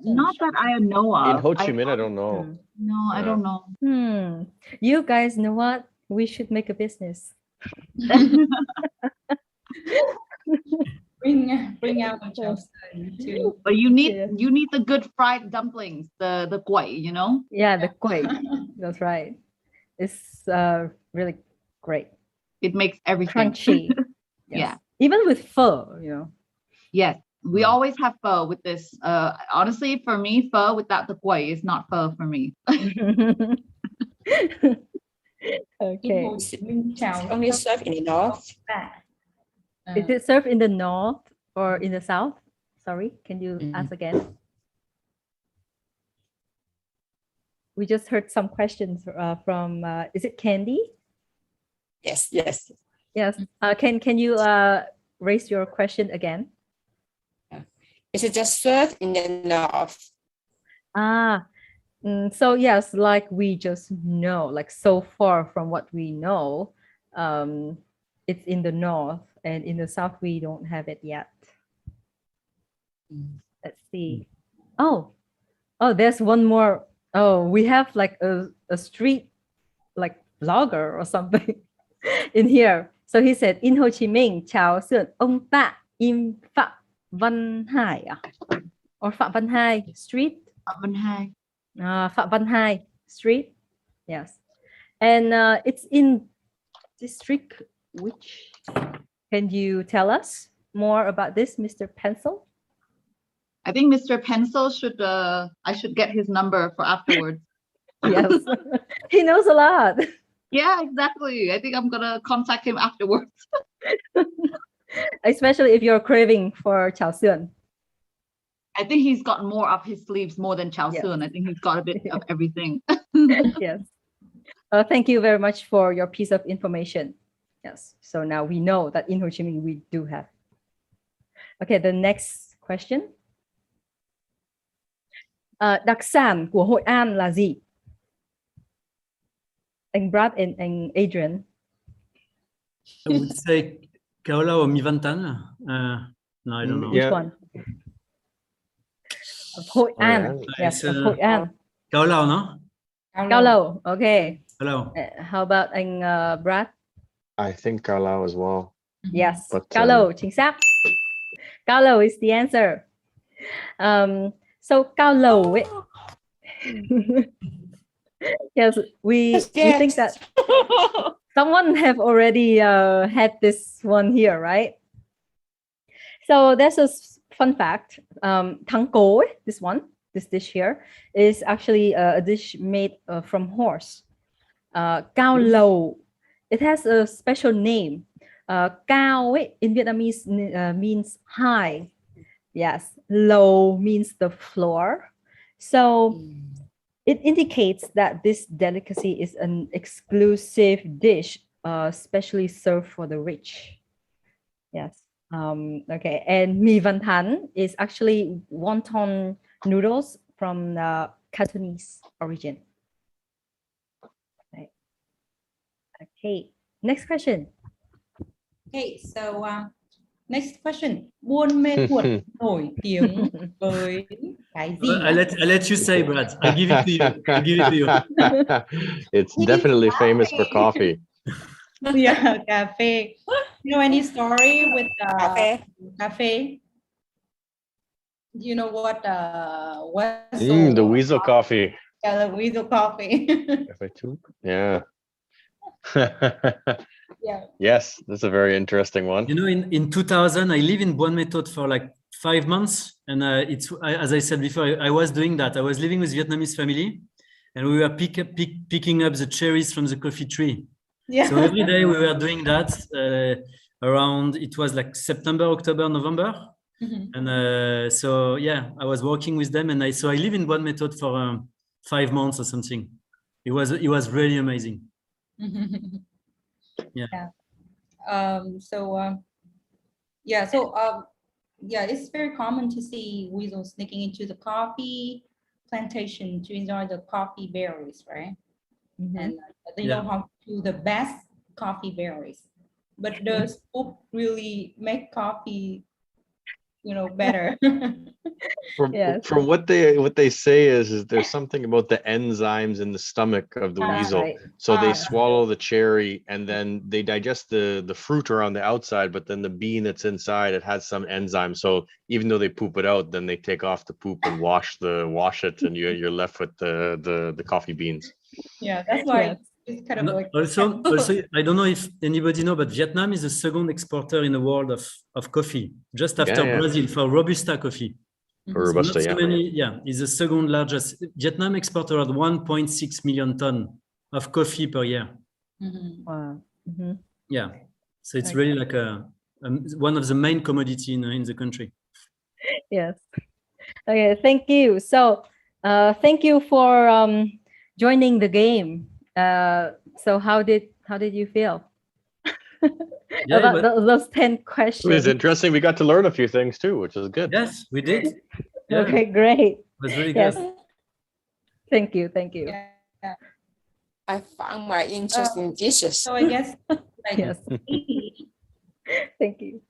Not that I know In of. Ho Chi Minh, I don't know. No, I don't know. You guys know what? We should make a business. Bring out the cháo sườn too. But you need the good fried dumplings, the quẩy, you know? Yeah, the quẩy. That's right. It's really great. It makes everything Crunchy. Yes. Yeah. Even with pho, you know. Yes. We always have pho with this. Honestly, for me, pho without the quẩy is not pho for me. Okay. Only served in the north. Is it served in the north or in the south? Sorry, can you ask again? We just heard some questions from, is it Candy? Yes. Yes. Can you raise your question again? Is it just served in the north? So yes, like we just know, like so far from what we know, it's in the north, and in the south we don't have it yet. Let's see. Oh, there's one more. Oh, we have like a street like vlogger or something in here. So he said, in Ho Chi Minh, cháo sườn ông Tạ im Phạm Văn Hải or Phạm Văn Hai Street. Phạm Văn Hai. Phạm Văn Hai Street. Yes. And it's in district which? Can you tell us more about this, Mr. Pencil? I think Mr. Pencil should, I should get his number for afterwards. Yes, he knows a lot. Yeah, exactly. I think I'm gonna contact him afterwards. Especially if you're craving for cháo sườn. I think he's got more up his sleeves more than cháo Yes. sườn. I think he's got a bit of everything. Yes. Thank you very much for your piece of information. Yes. So now we know that in Ho Chi Minh we do have. Okay, the next question. Đặc sản của Hội An là gì? Anh Brad and Adrian. I would say KULA or Mì Văn Tan. No, I don't know. Which one? Of Hội An. Yes, of Hội An. KULA, no? Cao lầu. Okay. Hello. How about anh Brad? I think Cao Lao as well. Yes. But, Cao lầu, chính xác. Cao lầu is the answer. So cao lầu ấy. Yes, we think that someone have already had this one here, right? So there's a fun fact. Thắng cố, this dish here, is actually a dish made from horse. Cao lầu, it has a special name. Cao in Vietnamese means high. Yes, lầu means the floor. So it indicates that this delicacy is an exclusive dish, specially served for the rich. Yes. Okay. And Mì Văn Tan is actually wonton noodles from Cantonese origin. Right. Okay. Next question. Okay, so next question. Buôn Mê Thuột nổi tiếng với Cái gì I let you say, Brad. I give it to you. I give it to you. It's definitely famous for coffee. Yeah, cafe. You know any story with Cafe. cafe? Do you know what The 𝐕𝐈𝐄𝐓 coffee. Yeah, the 𝐕𝐈𝐄𝐓 coffee. Yeah. Yeah. Yes, that's a very interesting one. You know, in 2000, I live in Bonne Méthode for like 5 months, and as I said before, I was doing that. I was living with Vietnamese family, and we were picking up the cherries from the coffee tree. Yeah. So every day we were doing that around. It was like September, October, November, and so yeah, I was working with them, and I live in Bonne Méthode for 5 months or something. It was really amazing. Yeah. Yeah, it's very common to see weasels sneaking into the coffee plantation to enjoy the coffee berries, right? And they know how to do the best coffee berries. But does poop really make coffee, better? From what they say is there's something about the enzymes in the stomach of the weasel. Right. So they swallow the cherry and then they digest the fruit around the outside, but then the bean that's inside, it has some enzyme. So even though they poop it out, then they take off the poop and wash it, and you're left with the coffee beans. Yeah, that's why it's kind of like also, I don't know if anybody know, but Vietnam is the second exporter in the world of coffee, just after Brazil for Robusta coffee. Robusta, is the second largest. Vietnam exported 1.6 million tons of coffee per year. Wow. Yeah, so it's really like one of the main commodity in the country. Yes. Okay, thank you. So thank you for joining the game. So how did you feel about those 10 questions? It was interesting. We got to learn a few things too, which is good. Yes, we did. Yeah. Okay, great. It was really good. Thank you. Yeah. I found my interesting dishes. So I guess yes. Thank you.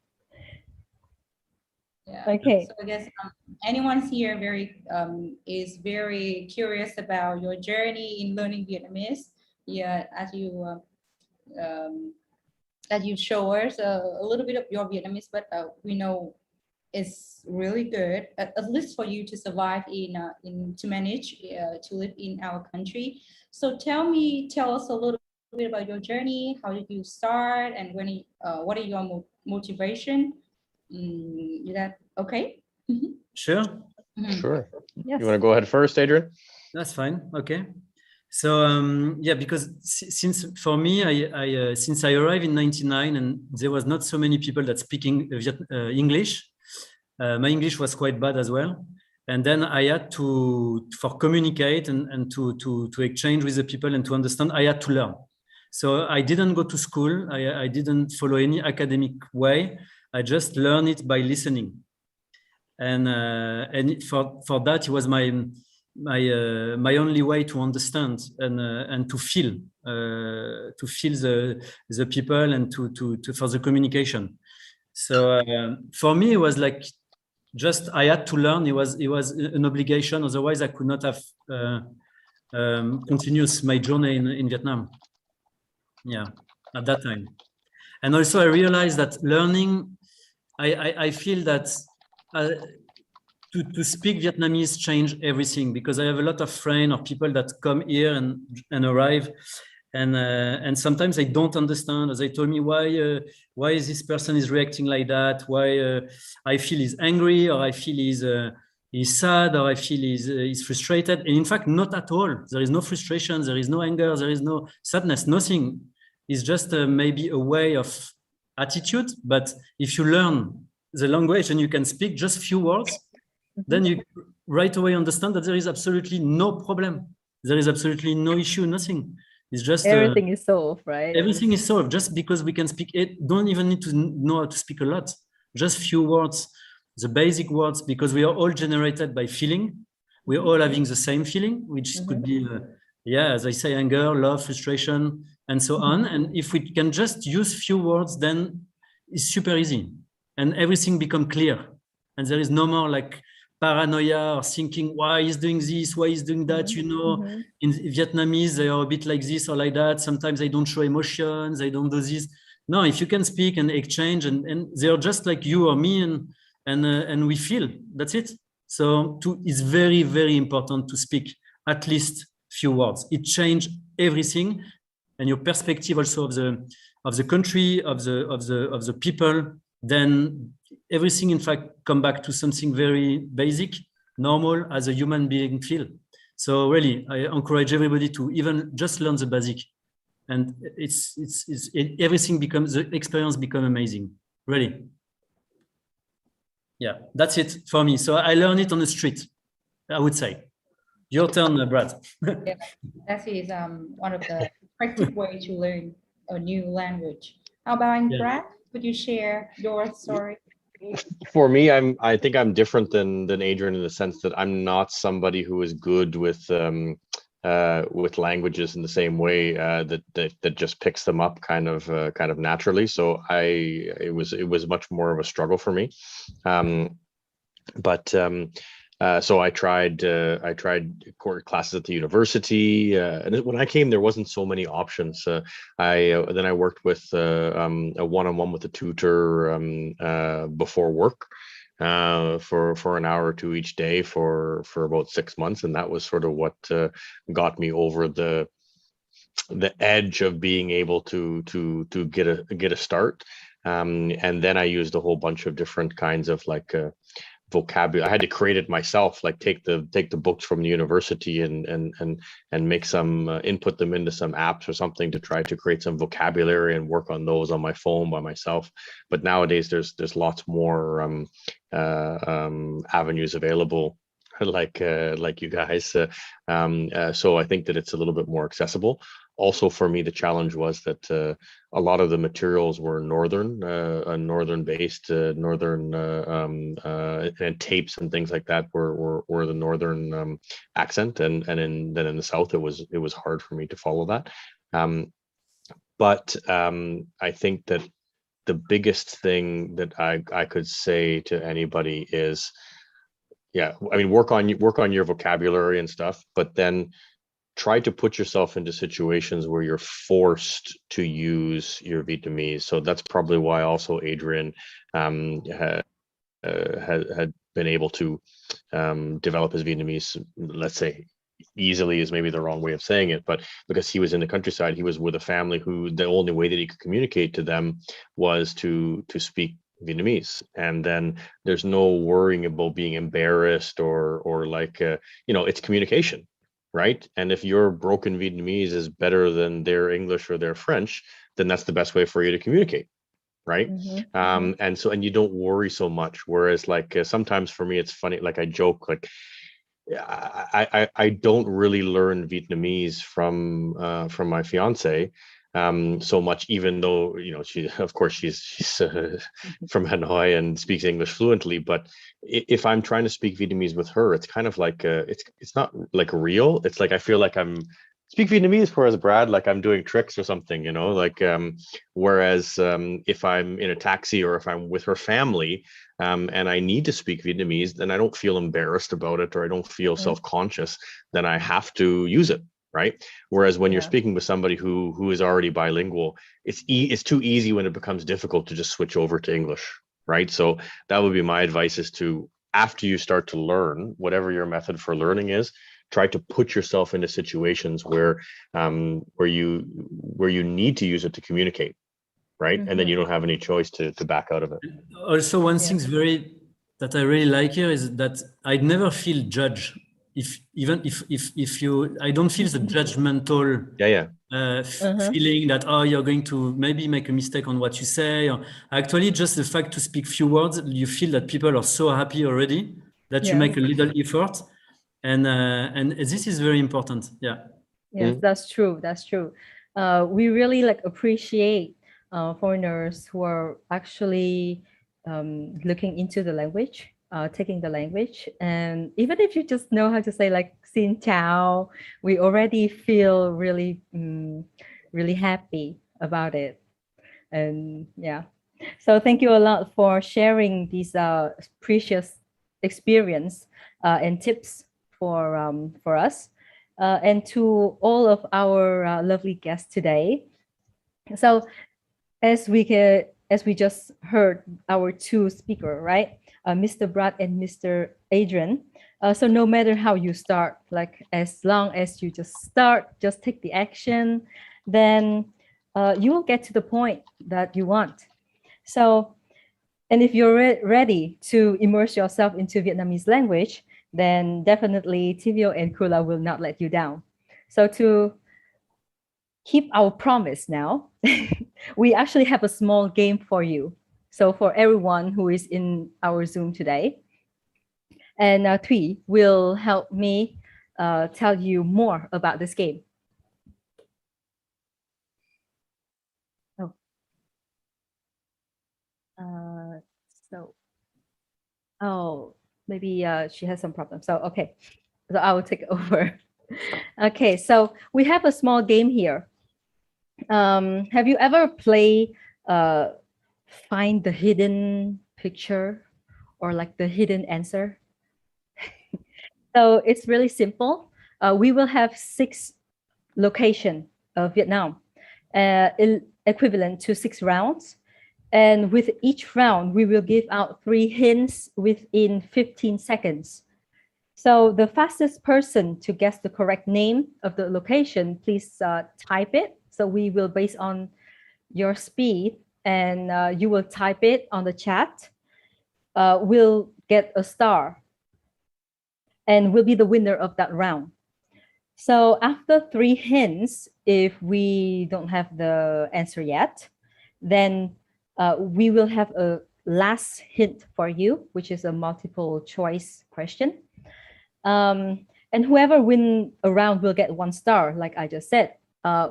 Yeah. Okay. So I guess anyone here is very curious about your journey in learning Vietnamese. Yeah, as you show us a little bit of your Vietnamese, but we know it's really good, at least for you to survive to manage to live in our country. So tell us a little bit about your journey. How did you start, and what are your motivation? Is that okay? Sure. Sure. Yes. You want to go ahead first, Adrian? That's fine. Okay. So because since for me, since I arrived in '99 and there was not so many people that speaking English, my English was quite bad as well. And then I had for communicate and to exchange with the people and to understand, I had to learn. So I didn't go to school. I didn't follow any academic way. I just learned it by listening. And for that, it was my only way to understand and to feel the people and for the communication. So for me, it was like just I had to learn. It was an obligation. Otherwise, I could not have continued my journey in Vietnam. Yeah, at that time. And also, I realized that learning, I feel that. To speak Vietnamese changed everything, because I have a lot of friends or people that come here and arrive, and sometimes they don't understand. As they told me, why is this person is reacting like that? Why I feel he's angry, or I feel he's sad, or I feel he's frustrated. And in fact, not at all. There is no frustration. There is no anger. There is no sadness. Nothing. It's just maybe a way of attitude. But if you learn the language and you can speak just few words, then you right away understand that there is absolutely no problem. There is absolutely no issue, nothing. It's just everything is solved, right? Everything is solved just because we can speak it. Don't even need to know how to speak a lot. Just few words, the basic words, because we are all generated by feeling. We're all having the same feeling, which could be, as I say, anger, love, frustration, and so on. And if we can just use few words, then it's super easy, and everything become clear. And there is no more like paranoia or thinking why he's doing this, why he's doing that. You know, in Vietnamese, they are a bit like this or like that. Sometimes they don't show emotions, they don't do this. No, if you can speak and exchange, and they're just like you or me, and we feel, that's it. So it's very, very important to speak at least few words. It changes everything, and your perspective also of the country, of the people. Then everything, in fact, come back to something very basic, normal as a human being feel. So really, I encourage everybody to even just learn the basic, and everything becomes, the experience become amazing. Really. Yeah, that's it for me. So I learned it on the street, I would say. Your turn, Brad. Yeah, that is one of the practical way to learn a new language. How about Brad? Could you share your story? For me, I think I'm different than Adrian in the sense that I'm not somebody who is good with languages in the same way that just picks them up kind of naturally. So it was much more of a struggle for me. So I tried classes at the university, and when I came, there wasn't so many options. Then I worked with a one-on-one with a tutor before work for an hour or two each day for about 6 months, and that was sort of what got me over the edge of being able to get a start. And then I used a whole bunch of different kinds of vocabulary. I had to create it myself, like take the books from the university and make some input them into some apps or something to try to create some vocabulary and work on those on my phone by myself. But nowadays there's lots more avenues available, like you guys. So I think that it's a little bit more accessible. Also, for me, the challenge was that a lot of the materials were northern-based, and tapes and things like that were the northern accent, and then in the south it was hard for me to follow that. But I think that the biggest thing that I could say to anybody is, yeah, I mean, work on your vocabulary and stuff, but then try to put yourself into situations where you're forced to use your Vietnamese. So that's probably why also Adrian had been able to develop his Vietnamese, let's say, easily is maybe the wrong way of saying it, but because he was in the countryside, he was with a family who the only way that he could communicate to them was to speak Vietnamese, and then there's no worrying about being embarrassed or like it's communication, right? And if your broken Vietnamese is better than their English or their French, then that's the best way for you to communicate, right? And you don't worry so much. Whereas sometimes for me it's funny, like I joke, like I don't really learn Vietnamese from my fiance so much, even though she's from Hanoi and speaks English fluently. But if I'm trying to speak Vietnamese with her, it's kind of like it's not like real. It's like I feel like I'm speak Vietnamese, whereas Brad, like I'm doing tricks or something, whereas if I'm in a taxi or if I'm with her family and I need to speak Vietnamese, then I don't feel embarrassed about it, or I don't feel self-conscious. Then I have to use it, right? Whereas when you're speaking with somebody who is already bilingual, it's too easy when it becomes difficult to just switch over to English, right? So that would be my advice, is to, after you start to learn, whatever your method for learning is, try to put yourself into situations where you need to use it to communicate, right? And then you don't have any choice to back out of it. Also, one thing that I really like here is that I never feel judged. If I don't feel the judgmental feeling that, oh, you're going to maybe make a mistake on what you say, or actually just the fact to speak few words, you feel that people are so happy already that you make a little effort, and this is very important. Yes, that's true. We really appreciate foreigners who are actually looking into the language, taking the language. And even if you just know how to say xin chào, we already feel really, really happy about it. And so thank you a lot for sharing these precious experience and tips for us and to all of our lovely guests today. So as we just heard our two speakers, right? Mr. Brad and Mr. Adrian. So no matter how you start, like as long as you just start, just take the action, then you will get to the point that you want. So, and if you're ready to immerse yourself into Vietnamese language, then definitely TVO and KULA will not let you down. So to keep our promise now, we actually have a small game for you. So for everyone who is in our Zoom today, and Thuy will help me tell you more about this game. Maybe she has some problems. So, okay, so I will take over. Okay, so we have a small game here. Have you ever played find the hidden picture or like the hidden answer? So it's really simple. We will have 6 locations of Vietnam, equivalent to 6 rounds. And with each round, we will give out 3 hints within 15 seconds. So the fastest person to guess the correct name of the location, please type it. So we will base on your speed, and you will type it on the chat. Will get a star and will be the winner of that round. So after 3 hints, if we don't have the answer yet, then we will have a last hint for you, which is a multiple choice question. And whoever wins a round will get 1 star, like I just said.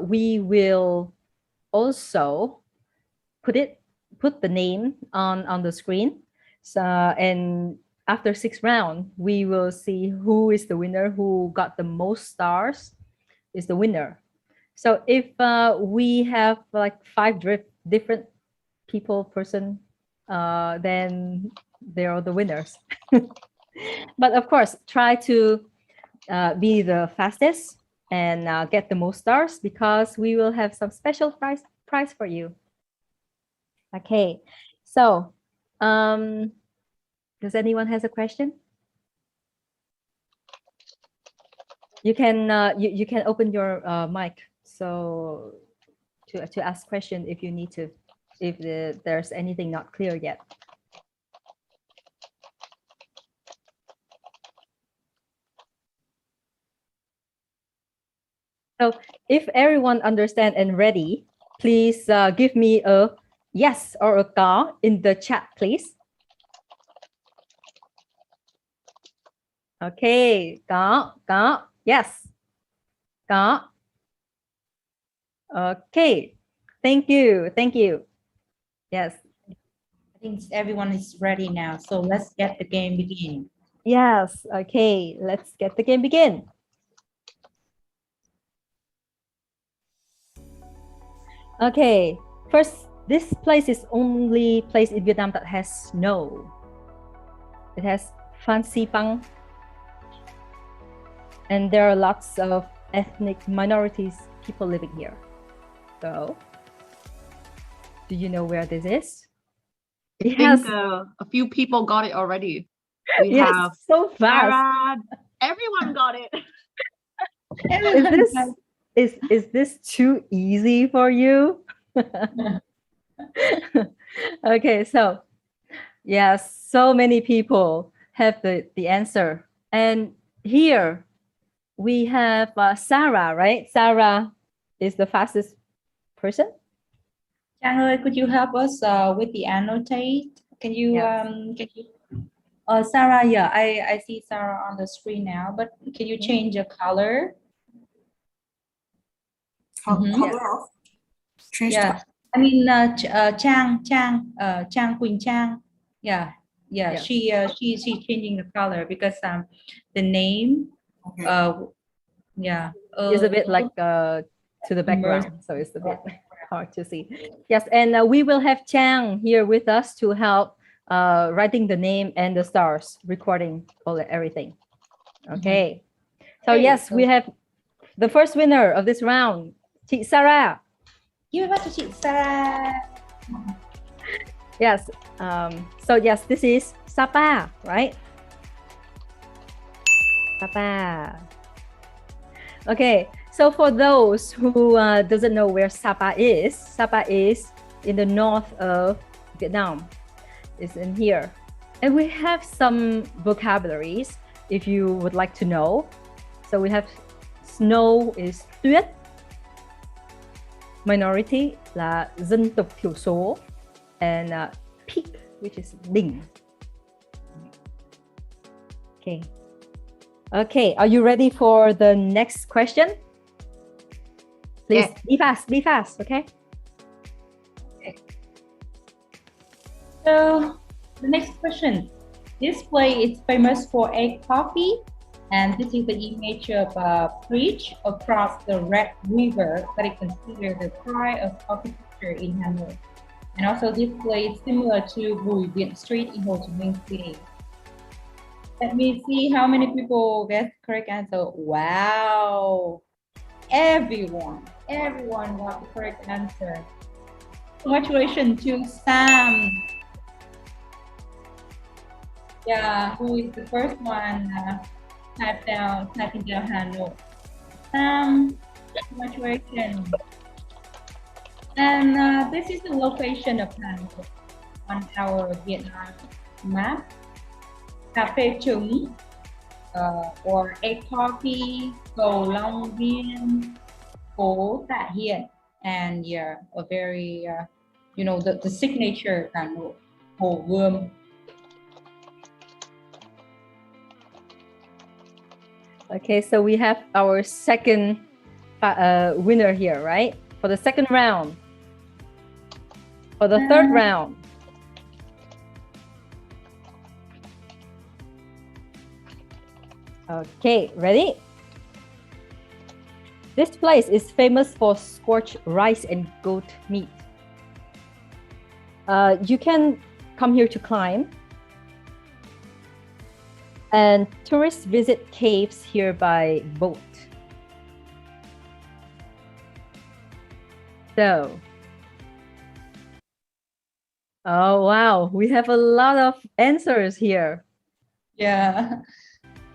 We will also put the name on the screen. So, and after 6 rounds, we will see who is the winner, who got the most stars is the winner. So if we have like 5 different person, then they are the winners. But of course, try to be the fastest and get the most stars, because we will have some special prize for you. Okay, so does anyone has a question? You can you can open your mic so to ask question if you need to, if there's anything not clear yet. So if everyone understand and ready, please give me a yes or a có in the chat, please. Okay, có, yes, có. Okay, thank you. Yes. I think everyone is ready now, so let's get the game begin. Yes, okay, let's get the game begin. Okay, first, this place is only place in Vietnam that has snow. It has Phan Xipang, and there are lots of ethnic minorities people living here. So, do you know where this is? I think a few people got it already. We have so fast. Sarah. Everyone got it. Is this too easy for you? Okay, so yes, so many people have the answer. And here we have Sarah, right? Sarah is the fastest person. Trang ơi, could you help us with the annotate? Can you Sarah, yeah, I see Sarah on the screen now, but can you change the color? Color of change. Yeah, I mean Trang Quỳnh Trang. Yeah. She's changing the color because the name is a bit like to the background, so it's a bit hard to see. Yes, and we will have Trang here with us to help writing the name and the stars, recording everything. Okay. So yes, we have the first winner of this round, chị Sarah. Give it back to chị Sarah. Yes. So yes, this is Sapa, right? Sapa. Okay. So for those who doesn't know where Sapa is in the north of Vietnam. It's in here. And we have some vocabularies if you would like to know. So we have snow is tuyết. Minority là dân tộc thiểu số. And peak, which is đỉnh. Okay. Okay, are you ready for the next question? Please be fast, okay? So the next question. This place is famous for egg coffee, and this is the image of a bridge across the Red River that is considered the pride of architecture in Hanoi. And also this place is similar to 𝐕𝐈𝐄𝐻 Street in Ho Chi Minh City. Let me see how many people get correct answer. Wow! Everyone got the correct answer. Congratulations to Sam. Yeah, who is the first one typing down Hanoi. Sam, congratulations. And this is the location of Hanoi on our Vietnam map. Cafe Trứng, or egg coffee, cầu Long Biên, phố Tạ Hiện, and yeah, a very, you know, the signature Hanoi, Hồ Gươm. Okay, so we have our second winner here, right? For the second round. For the third round. Okay, ready? This place is famous for scorched rice and goat meat. You can come here to climb. And tourists visit caves here by boat. So, oh wow, we have a lot of answers here. Yeah,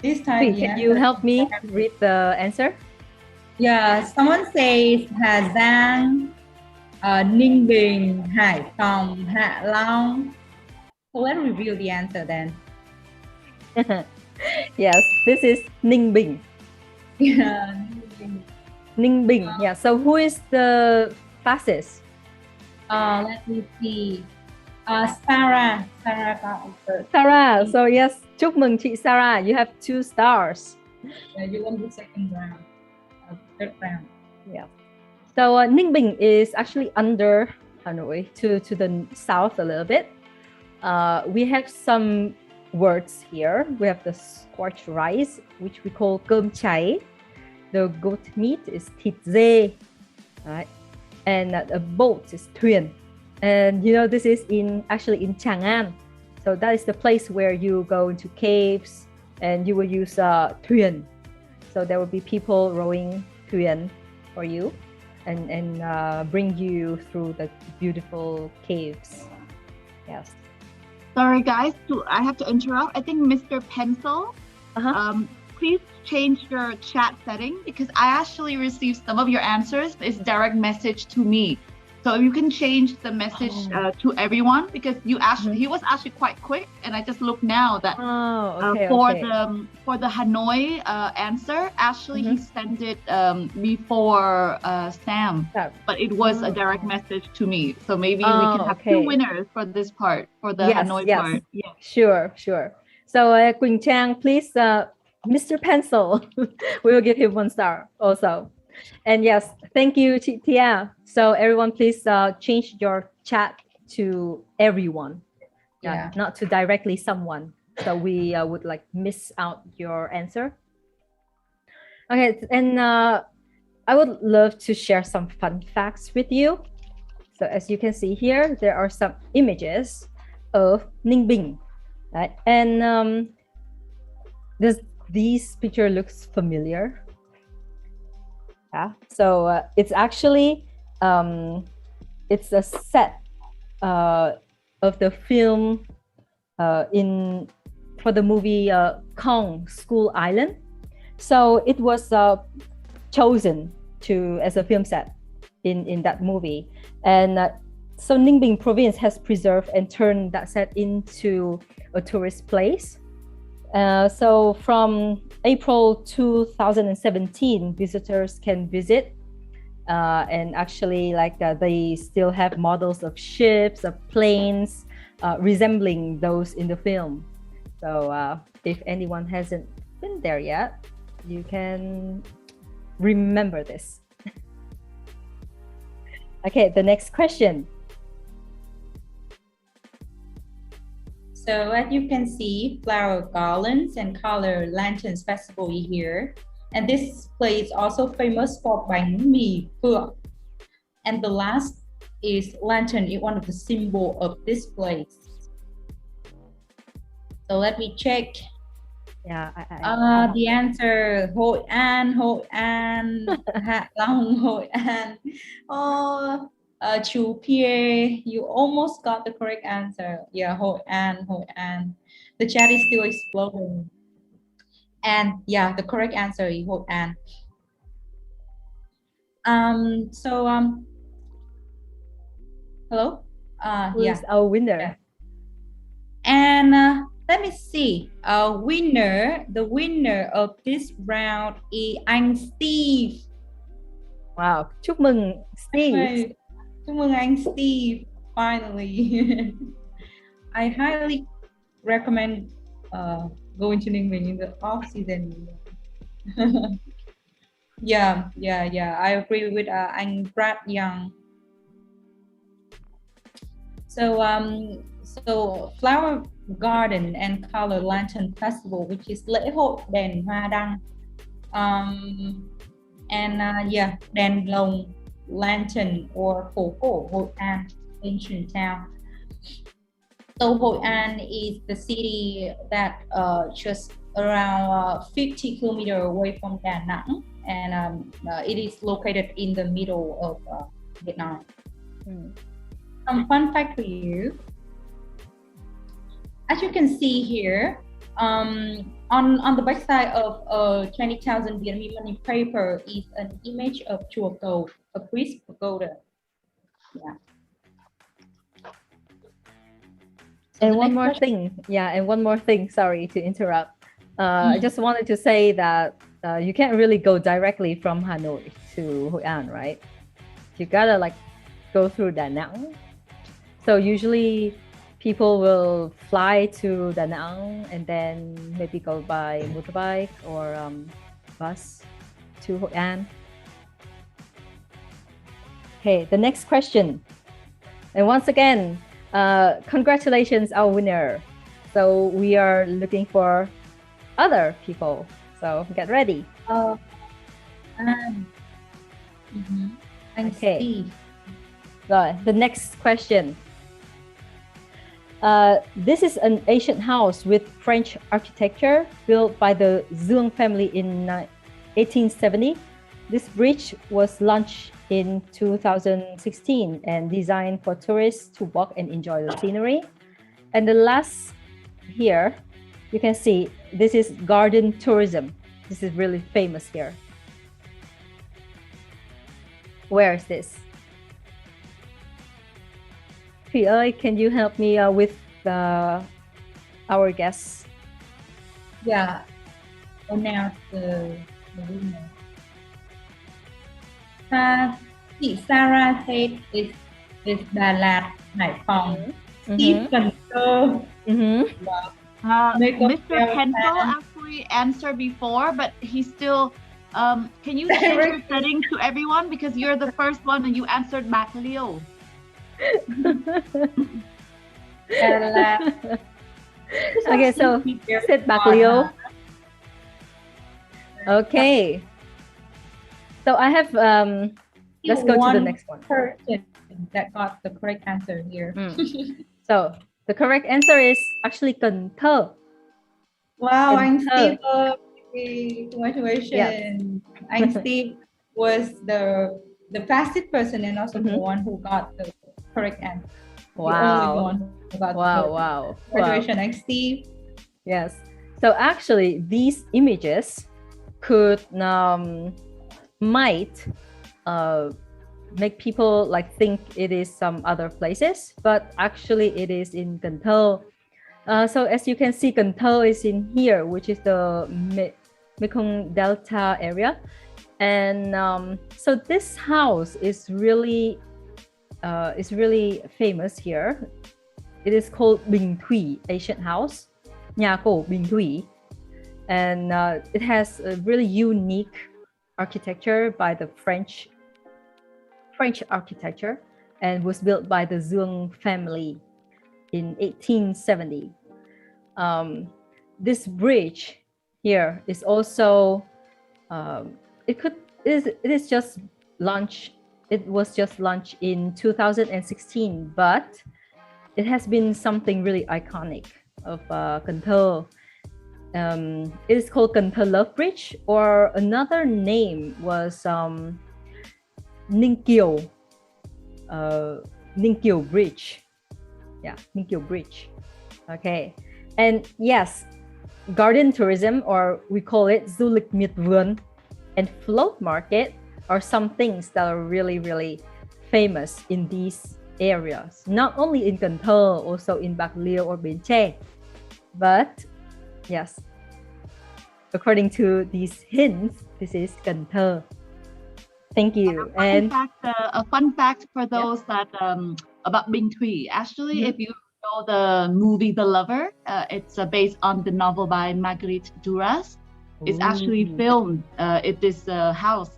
this time. Can you help me read the answer? Yeah, someone says Hà Giang, Ninh Bình, Hải Phòng, Hạ Long. So let's review the answer then. Yes, this is Ninh Bình. Yeah, Ninh Bình. Yeah, so who is the fastest? Let me see. Sarah got answer. Sarah. So yes, chúc mừng chị Sarah. You have 2 stars. Yeah, you won the second round. Third round. Yeah. So Ninh Bình is actually under Hanoi, to the south a little bit. We have some words here. We have the scorched rice, which we call cơm cháy. The goat meat is thịt dê, right? And a boat is thuyền. And you know, this is actually in Tràng An. So that is the place where you go into caves and you will use thuyền. So there will be people rowing thuyền for you and bring you through the beautiful caves. Yes. Sorry guys, I have to interrupt. I think Mr. Pencil, please change your chat setting because I actually received some of your answers. It's direct message to me. So you can change the message to everyone because he was actually quite quick, and I just looked now that for the Hanoi answer, actually he sent it before Sam, but it was a direct message to me. So maybe we can have 2 winners for this part, for the Hanoi part. Yeah. Sure. So Quỳnh Trang, please, Mr. Pencil, we will give him 1 star also. And yes, thank you, Tia. So everyone, please change your chat to everyone, not to directly someone. So we would like miss out your answer. Okay, and I would love to share some fun facts with you. So as you can see here, there are some images of Ninh Bình, right? And does this picture looks familiar? Yeah. So it's actually it's a set of the film for the movie Kong School Island. So it was chosen as a film set in that movie, and so Ninh Bình province has preserved and turned that set into a tourist place. So from April 2017, visitors can visit, and actually they still have models of ships, of planes, resembling those in the film. So if anyone hasn't been there yet, you can remember this. Okay, the next question. So as you can see, flower garlands and color lanterns festival here. And this place is also famous for bánh mì phượng. And the last is lantern is one of the symbol of this place. So let me check. Yeah. The answer, Hội An, Hạ Long, Hội An. Oh, Chu Pierre, you almost got the correct answer. Yeah, Hội An. The chat is still exploding. And yeah, the correct answer is Hội An. Hello? Who's our winner? Yeah. And let me see. The winner of this round is anh Steve. Wow, chúc mừng Steve. Chúc mừng anh Steve. Finally. I highly recommend going to Ninh Bình in the off season. Yeah. I agree with anh Brad Young. So flower garden and color lantern festival, which is lễ hội đèn hoa đăng, đèn lồng, lantern, or phố cổ Hội An, ancient town. So Hội An is the city that just around 50 kilometers away from Da Nang, and it is located in the middle of Vietnam. Some fun fact for you. As you can see here, on the backside of 20,000 Vietnamese money paper is an image of Chùa Cầu, a priest pagoda. Yeah. And one more thing, sorry to interrupt. I just wanted to say that you can't really go directly from Hanoi to Hội An, right? You gotta go through Da Nang. So usually people will fly to Da Nang and then maybe go by motorbike or bus to Hội An. Okay, the next question. And once again, congratulations, our winner. So we are looking for other people. So get ready. Okay. So the next question. This is an ancient house with French architecture built by the Zhuang family in 1870. This bridge was launched in 2016 and designed for tourists to walk and enjoy the scenery. And the last here, you can see this is garden tourism. This is really famous here. Where is this? Viet Oi, can you help me with our guests? Yeah, announce the winner. Sarah said it's Đà Lạt, Hải Phòng. Steve Cần Thơ. Mr. Pencil actually answered before, but he still. Can you change your setting to everyone, because you're the first one and you answered Bạc Liêu. Okay, so said Bạc Liêu. Okay. So I have let's go to the next one. Person that got the correct answer here. So The correct answer is actually Cần Thơ. Wow, Cần Thơ. Steve, congratulations. And Steve was the fastest person and also the one who got the correct answer. Wow. The only one who got Wow. Congratulations, and Steve. Yes. So actually, these images could might make people like think it is some other places, but actually it is in Cần Thơ. So as you can see, Cần Thơ is in here, which is the Mekong Delta area. And so this house is really famous here. It is called Bình Thủy Ancient House, Nhà cổ Bình Thủy. And it has a really unique architecture by the French architecture, and was built by the Giêng family in 1870. This bridge here is also it was just launched in 2016, but it has been something really iconic of Cần Thơ. It is called Cần Thơ Love Bridge, or another name was Ninh Kiều Bridge. Yeah, Ninh Kiều Bridge. Okay, and yes, garden tourism, or we call it du lịch miệt vườn, and float market are some things that are really famous in these areas. Not only in Cần Thơ, also in Bạc Liêu or Bến Tre. But yes, according to these hints, this is Cần Thơ. Thank you. And a fun fact for those that about Bình Thủy. Actually, if you know the movie The Lover, it's based on the novel by Marguerite Duras. It's actually filmed at this house.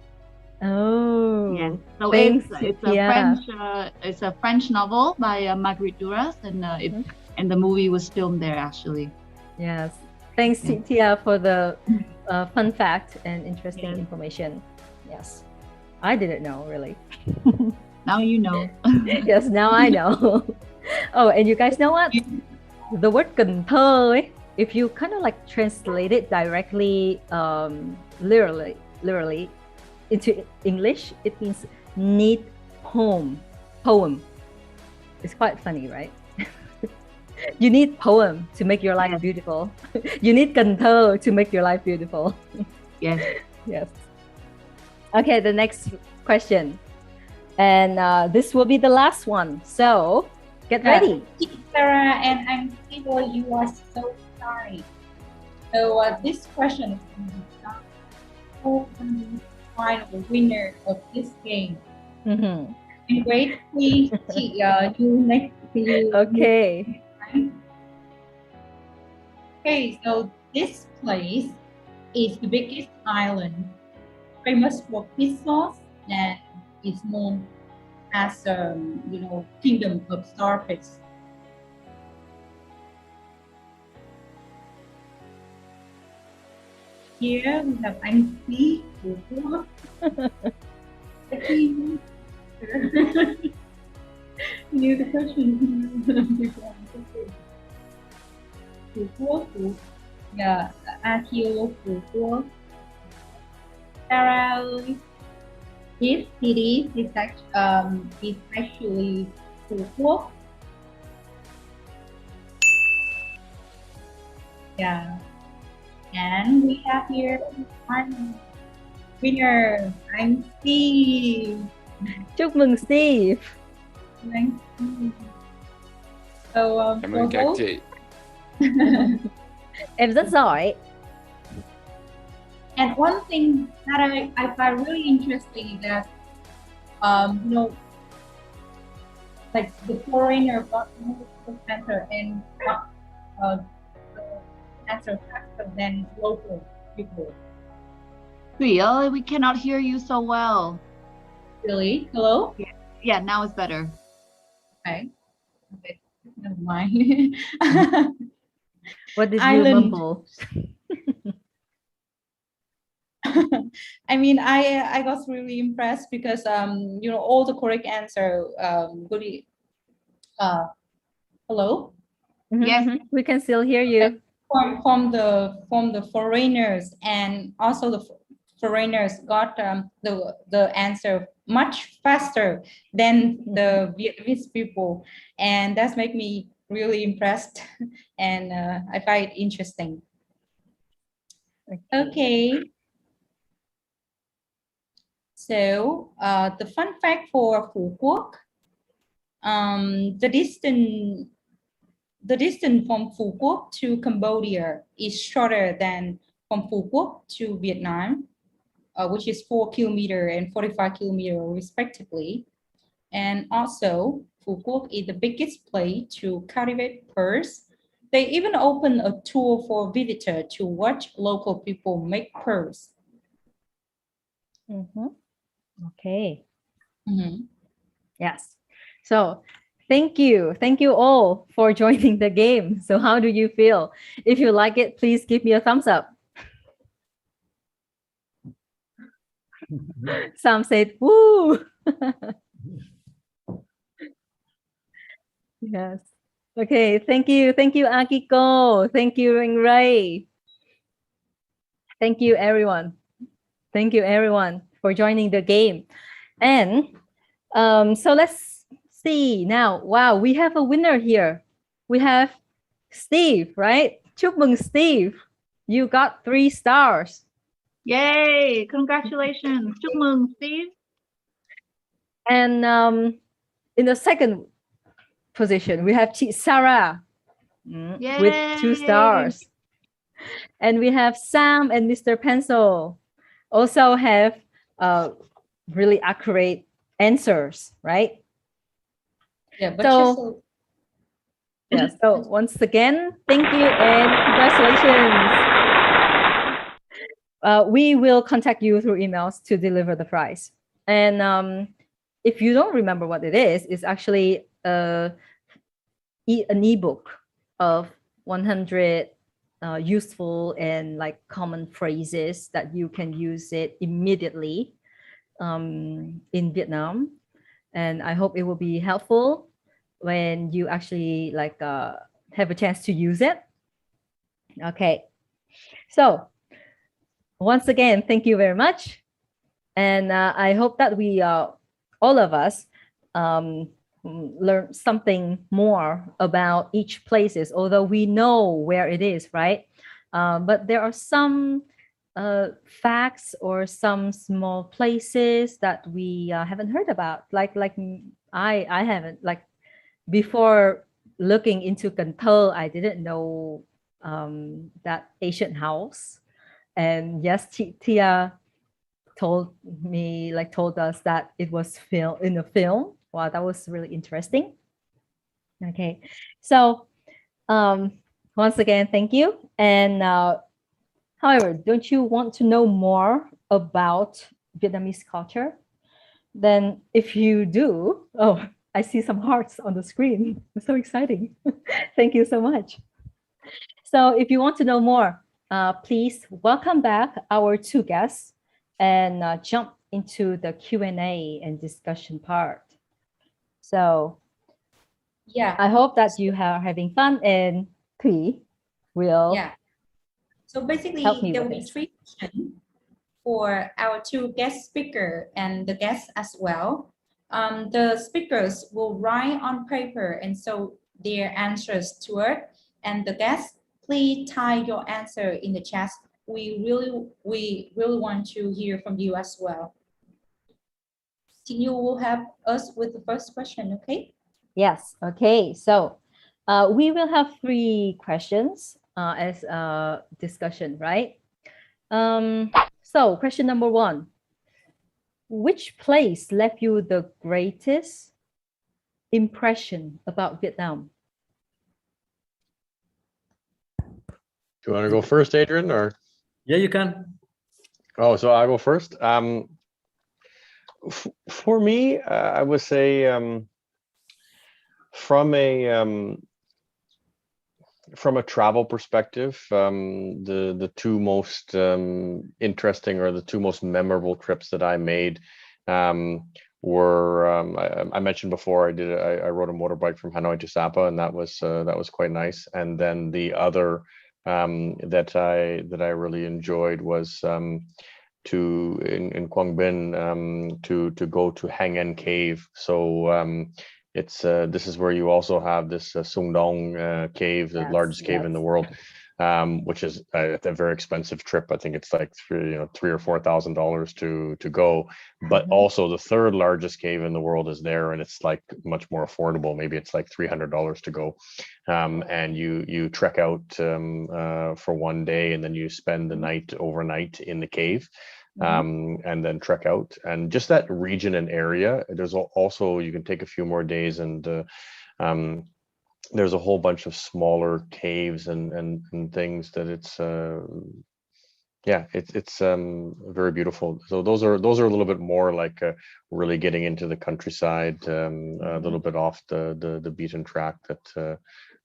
Oh, yes. So thanks. it's a French novel by Marguerite Duras, and and the movie was filmed there actually. Yes. Thanks, Tia, for the fun fact and interesting information. Yes. I didn't know, really. Now you know. Yes, now I know. Oh, and you guys know what? The word Cần Thơ, if you kind of like translate it directly, literally into English, it means neat poem. It's quite funny, right? You need poem to make your life beautiful. You need Cần Thơ to make your life beautiful. Yes. Yes. Okay, the next question. And this will be the last one. So get ready. Sarah and I'm Steve, you are so sorry. So this question is who can find the winner of this game? And wait, please, you next to you. Okay. Okay, so this place is the biggest island, famous for fish sauce, and is known as Kingdom of Starfish. Here we have anh Phi Phú Quốc. Knew the question. Phú Quốc, 𝐻𝐿 Phú Quốc. Sarah, this city is actually Phú Quốc. Yeah. And we have here one winner. I'm Steve. Chúc mừng Steve. Thank you. So, cảm ơn các chị. Em rất giỏi. And one thing that I find really interesting is that, like the foreigner got more center and the answer faster than local people. Really, we cannot hear you so well. Really? Hello? Yeah, now it's better. Okay. Never mind. What did you mumble? I mean, I got really impressed because all the correct answer. Hello? Yes. We can still hear you. From the foreigners, and also the foreigners got the answer much faster than the Vietnamese people, and that's make me really impressed, and I find it interesting. Okay. So the fun fact for Phu Quoc, the distance from Phu Quoc to Cambodia is shorter than from Phu Quoc to Vietnam, which is 4 kilometers and 45 kilometers respectively. And also, Phu Quoc is the biggest place to cultivate pearls. They even open a tour for visitors to watch local people make pearls. Okay. Yes. So thank you all for joining the game. So how do you feel? If you like it, please give me a thumbs up. Some said, woo. Yes. Okay. Thank you, 𝐷𝐄𝐄. Thank you, Ray. Thank you, everyone. Thank you, everyone, for joining the game. And so let's see now. Wow, we have a winner here. We have Steve, right? Chúc mừng, Steve. You got 3 stars. Yay! Congratulations. Chúc mừng, Steve. And in the second position, we have Chị Sarah with 2 stars. And we have Sam and Mr. Pencil also have really accurate answers, right? Yeah, but so, yeah, so once again, thank you and congratulations. We will contact you through emails to deliver the prize. And if you don't remember what it is, it's actually an ebook of 100 useful and like common phrases that you can use it immediately in Vietnam. And I hope it will be helpful when you actually like have a chance to use it. Okay, so once again, thank you very much. And I hope that we all of us learn something more about each places, although we know where it is, right? But there are some facts or some small places that we haven't heard about. Like I haven't, like before looking into 𝐻𝐿, I didn't know that Asian house. And yes, Tia told us that it was filmed in a film. Wow, that was really interesting. Okay, so once again, thank you. And however, don't you want to know more about Vietnamese culture? Then if you do, oh, I see some hearts on the screen. It's so exciting. Thank you so much. So if you want to know more, please welcome back our 2 guests and jump into the Q&A and discussion part. So yeah, I hope that you are having fun, and Thủy will So basically there will be 3 questions for our 2 guest speakers and the guests as well. The speakers will write on paper and so their answers to it, and the guests, please type your answer in the chat. We really want to hear from you as well. You will help us with the first question, okay? Yes, okay. So we will have 3 questions as a discussion, right? So question number 1. Which place left you the greatest impression about Vietnam? Do you want to go first, Adrian, or? Yeah, you can. Oh, so I'll go first. For me, I would say from a travel perspective, the 2 most interesting or the 2 most memorable trips that I made were I mentioned before I rode a motorbike from Hanoi to Sapa, and that was quite nice. And then the other that I really enjoyed was in Quang Binh to go to Hang En Cave. So it's this is where you also have this Sung Dong cave, the largest cave in the world, which is a very expensive trip. I think it's like $3,000 or $4,000 to go. But also the third largest cave in the world is there, and it's like much more affordable. Maybe it's like $300 to go, and you trek out for one day, and then you spend the night overnight in the cave. And then trek out, and just that region and area. There's also, you can take a few more days, and there's a whole bunch of smaller caves and things that it's very beautiful. So those are a little bit more like really getting into the countryside, a little bit off the beaten track that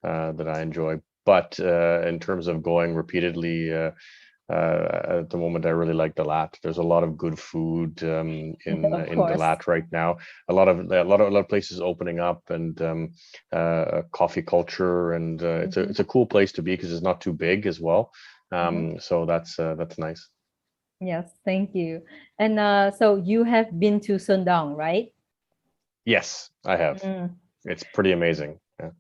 I enjoy. But in terms of going repeatedly, at the moment, I really like Dalat. There's a lot of good food in Dalat right now. A lot of places opening up, and coffee culture, and it's a cool place to be because it's not too big as well. So that's nice. Yes, thank you. And so you have been to Sundong, right? Yes, I have. It's pretty amazing. Yeah.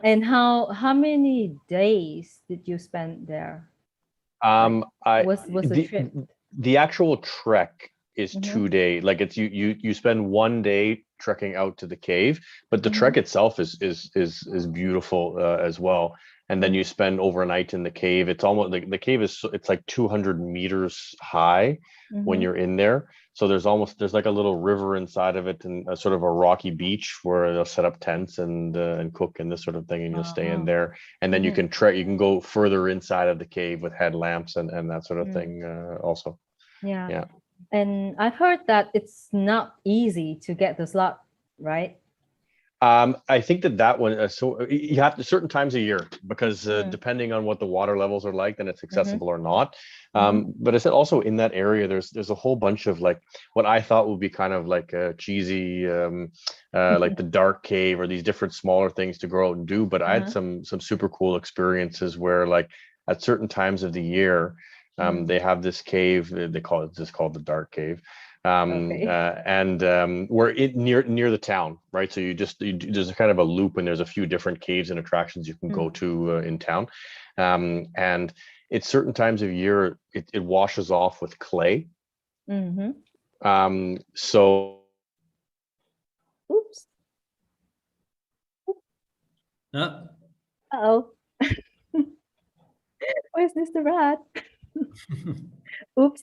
And how many days did you spend there? Was the trip? The actual trek is 2 days. Like it's you spend 1 day trekking out to the cave, but the trek itself is beautiful as well. And then you spend overnight in the cave. It's almost like the cave it's like 200 meters high when you're in there. So there's like a little river inside of it, and a sort of a rocky beach where they'll set up tents and cook and this sort of thing, and you'll stay in there. And then you can go further inside of the cave with headlamps and that sort of thing also. Yeah. And I've heard that it's not easy to get the slot, right? I think that one, so you have to certain times a year, because depending on what the water levels are like, then it's accessible or not. But I said also in that area, there's a whole bunch of like what I thought would be kind of like a cheesy, like the dark cave or these different smaller things to go out and do. But I had some super cool experiences where like at certain times of the year, they have this cave, they call it called the dark cave. And we're near the town, right? So there's a kind of a loop, and there's a few different caves and attractions you can go to in town. And at certain times of year, it washes off with clay. So. Oops. Uh-oh. Where's Mr. Brad? Oops.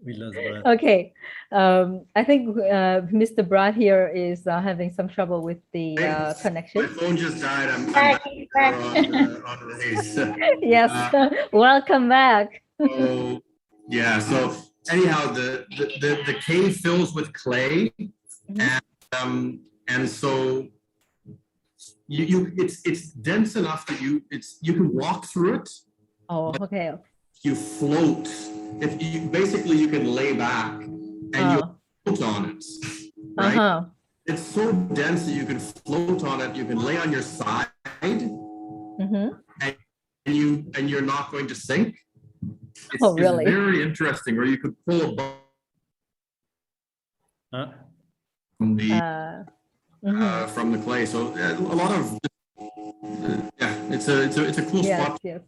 We lost Brad. Okay, I think Mr. Brad here is having some trouble with the connection. My phone just died. I'm back on race. Yes, welcome back. So yeah. So anyhow, the cave fills with clay, and so it's dense enough that you can walk through it. Oh, okay. You float. If you can lay back and you float on it, right? It's so dense that you can float on it. You can lay on your side, and you're not going to sink. Really? It's very interesting. Or you could pull a from the clay. So a lot of it's a cool spot. Yes.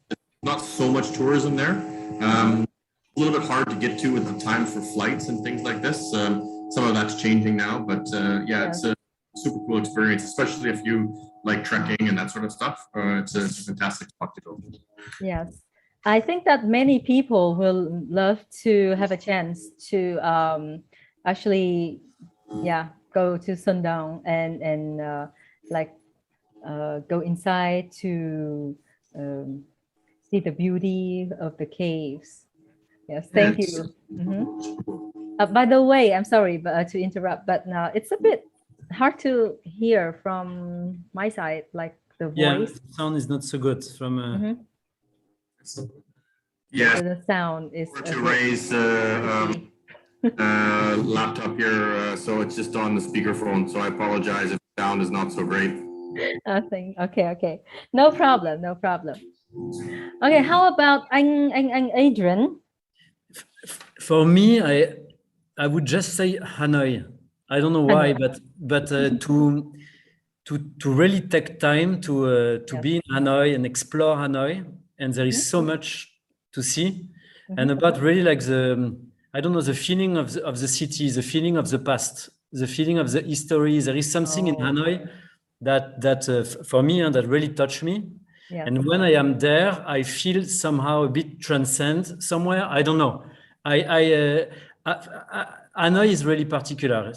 Not so much tourism there. A little bit hard to get to with the time for flights and things like this. Some of that's changing now, but it's a super cool experience, especially if you like trekking and that sort of stuff. It's a fantastic spot to go. Yes, I think that many people will love to have a chance to actually, go to Sundong and go inside to see the beauty of the caves. Yes, thank you. By the way, I'm sorry to interrupt, but now it's a bit hard to hear from my side, like the voice. Yeah, the sound is not so good from. Yeah, the sound is to raise laptop here, so it's just on the speakerphone. So I apologize if the sound is not so great. Nothing. Okay. No problem. Okay, how about anh Adrian? For me, I would just say Hanoi. I don't know why, but to really take time to be in Hanoi and explore Hanoi, and there is so much to see, and about really like I don't know, the feeling of the city, the feeling of the past, the feeling of the history. There is something in Hanoi that for me that really touched me. Yeah. And when I am there, I feel somehow a bit transcend somewhere. I don't know. Hanoi is really particular.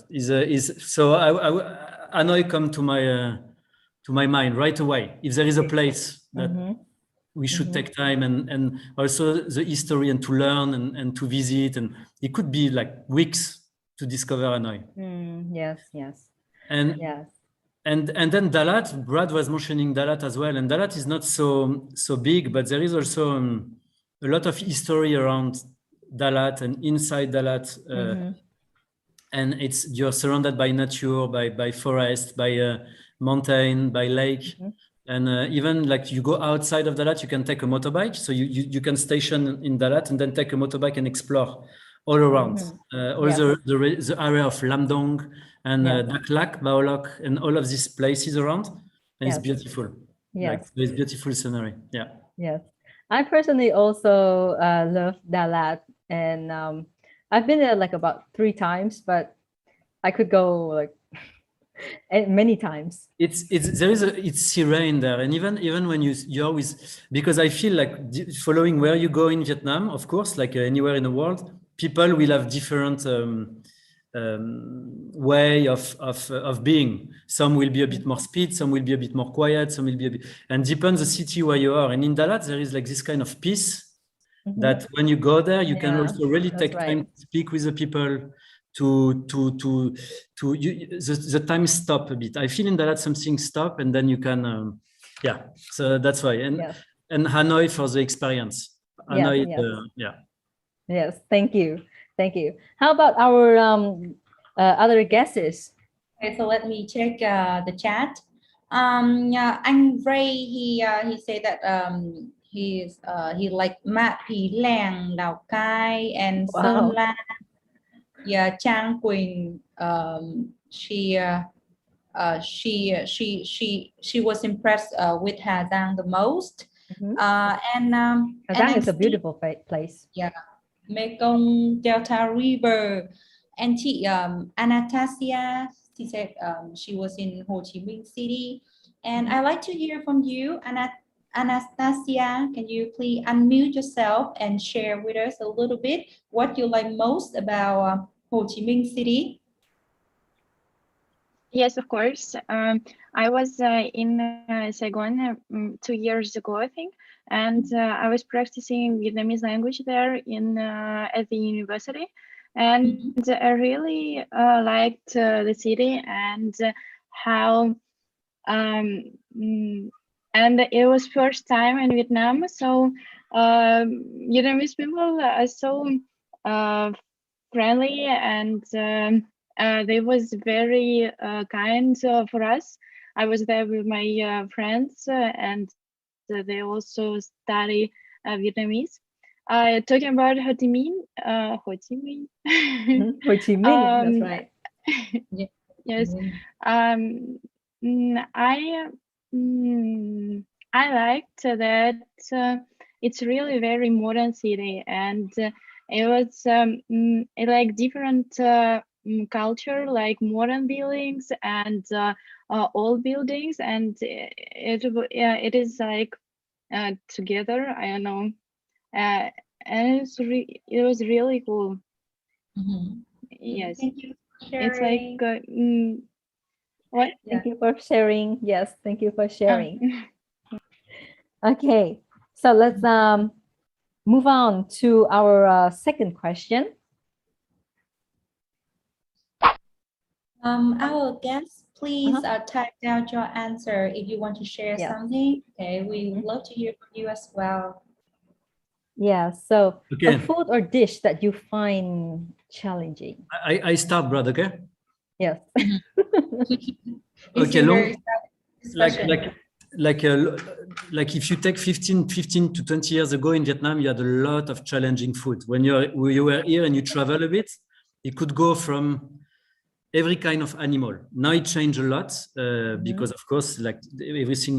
Hanoi come to my mind right away. If there is a place that we should take time and also the history and to learn and to visit, and it could be like weeks to discover Hanoi. Yes. And then Dalat, Brad was mentioning Dalat as well, and Dalat is not so big, but there is also a lot of history around Dalat and inside Dalat, and you're surrounded by nature, by forest, by mountain, by lake, and even like you go outside of Dalat, you can take a motorbike, so you can station in Dalat and then take a motorbike and explore all around, the area of Lamdong and Dak Lak, Baolok, and all of these places around, and it's beautiful. Like it's beautiful scenery. Yes, I personally also love Dalat, and I've been there like about 3 times, but I could go like many times. It's serene there, and even when you're with, because I feel like following where you go in Vietnam, of course, like anywhere in the world, people will have different way of being. Some will be a bit more speed, some will be a bit more quiet, some will be a bit, and depends the city where you are. And in Dalat, there is like this kind of peace that when you go there, you can also really take time to speak with the people. The time stop a bit. I feel in Dalat something stop, and then you can, so that's why. And Hanoi for the experience. Hanoi, Yes, thank you. How about our other guesses? Okay, so let me check the chat. Anh Ray, he said that he like Ma Phi Lang, Lào Cai, and Sơn La. Yeah, Trang Quỳnh, she was impressed with Hà Giang the most. Hà Giang is a beautiful place. Yeah, Mekong Delta River. And Anastasia, she said she was in Ho Chi Minh City. And I'd like to hear from you, Anastasia. Can you please unmute yourself and share with us a little bit what you like most about Ho Chi Minh City? Yes, of course. I was in Saigon 2 years ago, I think, and I was practicing Vietnamese language there at the university, and I really liked the city and how and it was first time in Vietnam, so Vietnamese people are so friendly, and they was very kind for us. I was there with my friends, and they also study Vietnamese. Talking about Ho Chi Minh. Ho Chi Minh, that's right. Yes. I liked that it's really very modern city, and it was like different culture, like modern buildings and old buildings, and it is like together. I don't know, and it was really cool. Yes, thank you for sharing. It's like what? Thank you for sharing. Yes, thank you for sharing. Okay, so let's move on to our second question. Our guests, please type down your answer if you want to share something. Okay, we would love to hear from you as well. Yeah. So Okay. a food or dish that you find challenging. I start, brother. Okay. Yes. Okay. Long. Discussion. Like if you take 15 to 20 years ago in Vietnam, you had a lot of challenging food. When you were here and you travel a bit, it could go from every kind of animal. Now it changed a lot because of course, like everything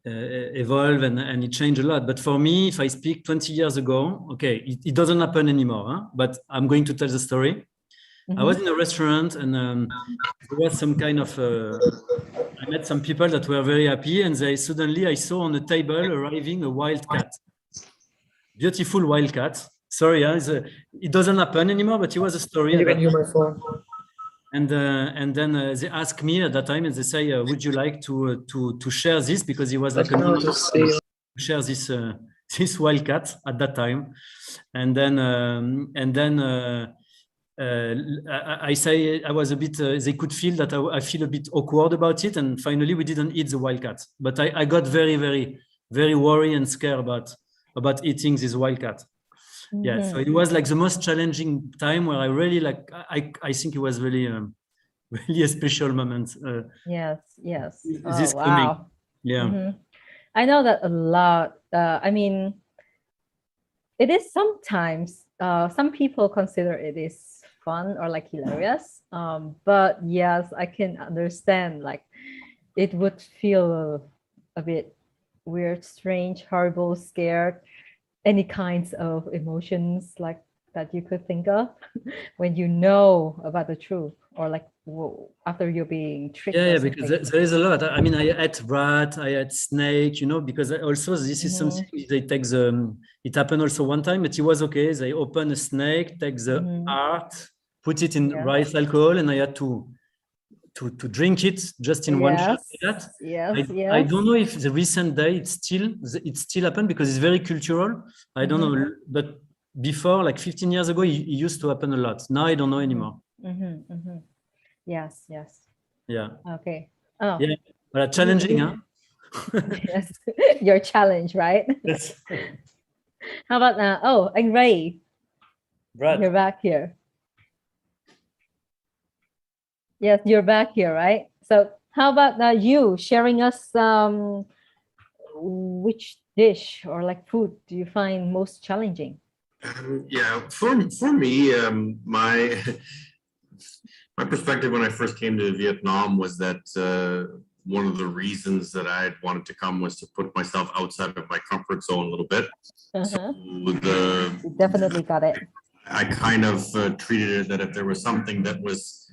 evolved and it changed a lot. But for me, if I speak 20 years ago, okay, it doesn't happen anymore. Huh? But I'm going to tell the story. I was in a restaurant and there was some kind of. I met some people that were very happy, and suddenly I saw on the table arriving a wild cat, beautiful wild cat. Sorry, it doesn't happen anymore, but it was a story. You can use my phone. And then they asked me at that time, and they say, "Would you like to share this?" Because it was like to share this wild cat at that time, and then. I say I was a bit. They could feel that I feel a bit awkward about it, and finally we didn't eat the wildcat. But I got very, very, very worried and scared about eating this wildcat. Yeah, so it was like the most challenging time where I really like. I think it was really, really a special moment. Yes. This wow. coming. Yeah. I know that a lot. I mean, it is sometimes. Some people consider it is fun or like hilarious, but yes, I can understand, like it would feel a bit weird, strange, horrible, scared, any kinds of emotions like that you could think of when you know about the truth, or like after you're being tricked. Yeah, because there is a lot. I mean, I ate rat, I ate snake, because also this is something they take it happened also one time, but it was okay. They open a snake, take the heart, put it in rice alcohol, and I had to drink it just in one shot. Like that. I don't know if the recent day it still happened because it's very cultural. I don't know, but before, like 15 years ago, it used to happen a lot. Now I don't know anymore. Yes. Yeah. Okay. Oh. Yeah. But challenging, huh? Yes. Your challenge, right? Yes. How about and Ray? Brad. You're back here. Yes, you're back here, right? So how about you sharing us which dish or like food do you find most challenging? Yeah, for me, my perspective when I first came to Vietnam was that one of the reasons that I wanted to come was to put myself outside of my comfort zone a little bit. So You definitely got it. I kind of treated it that if there was something that was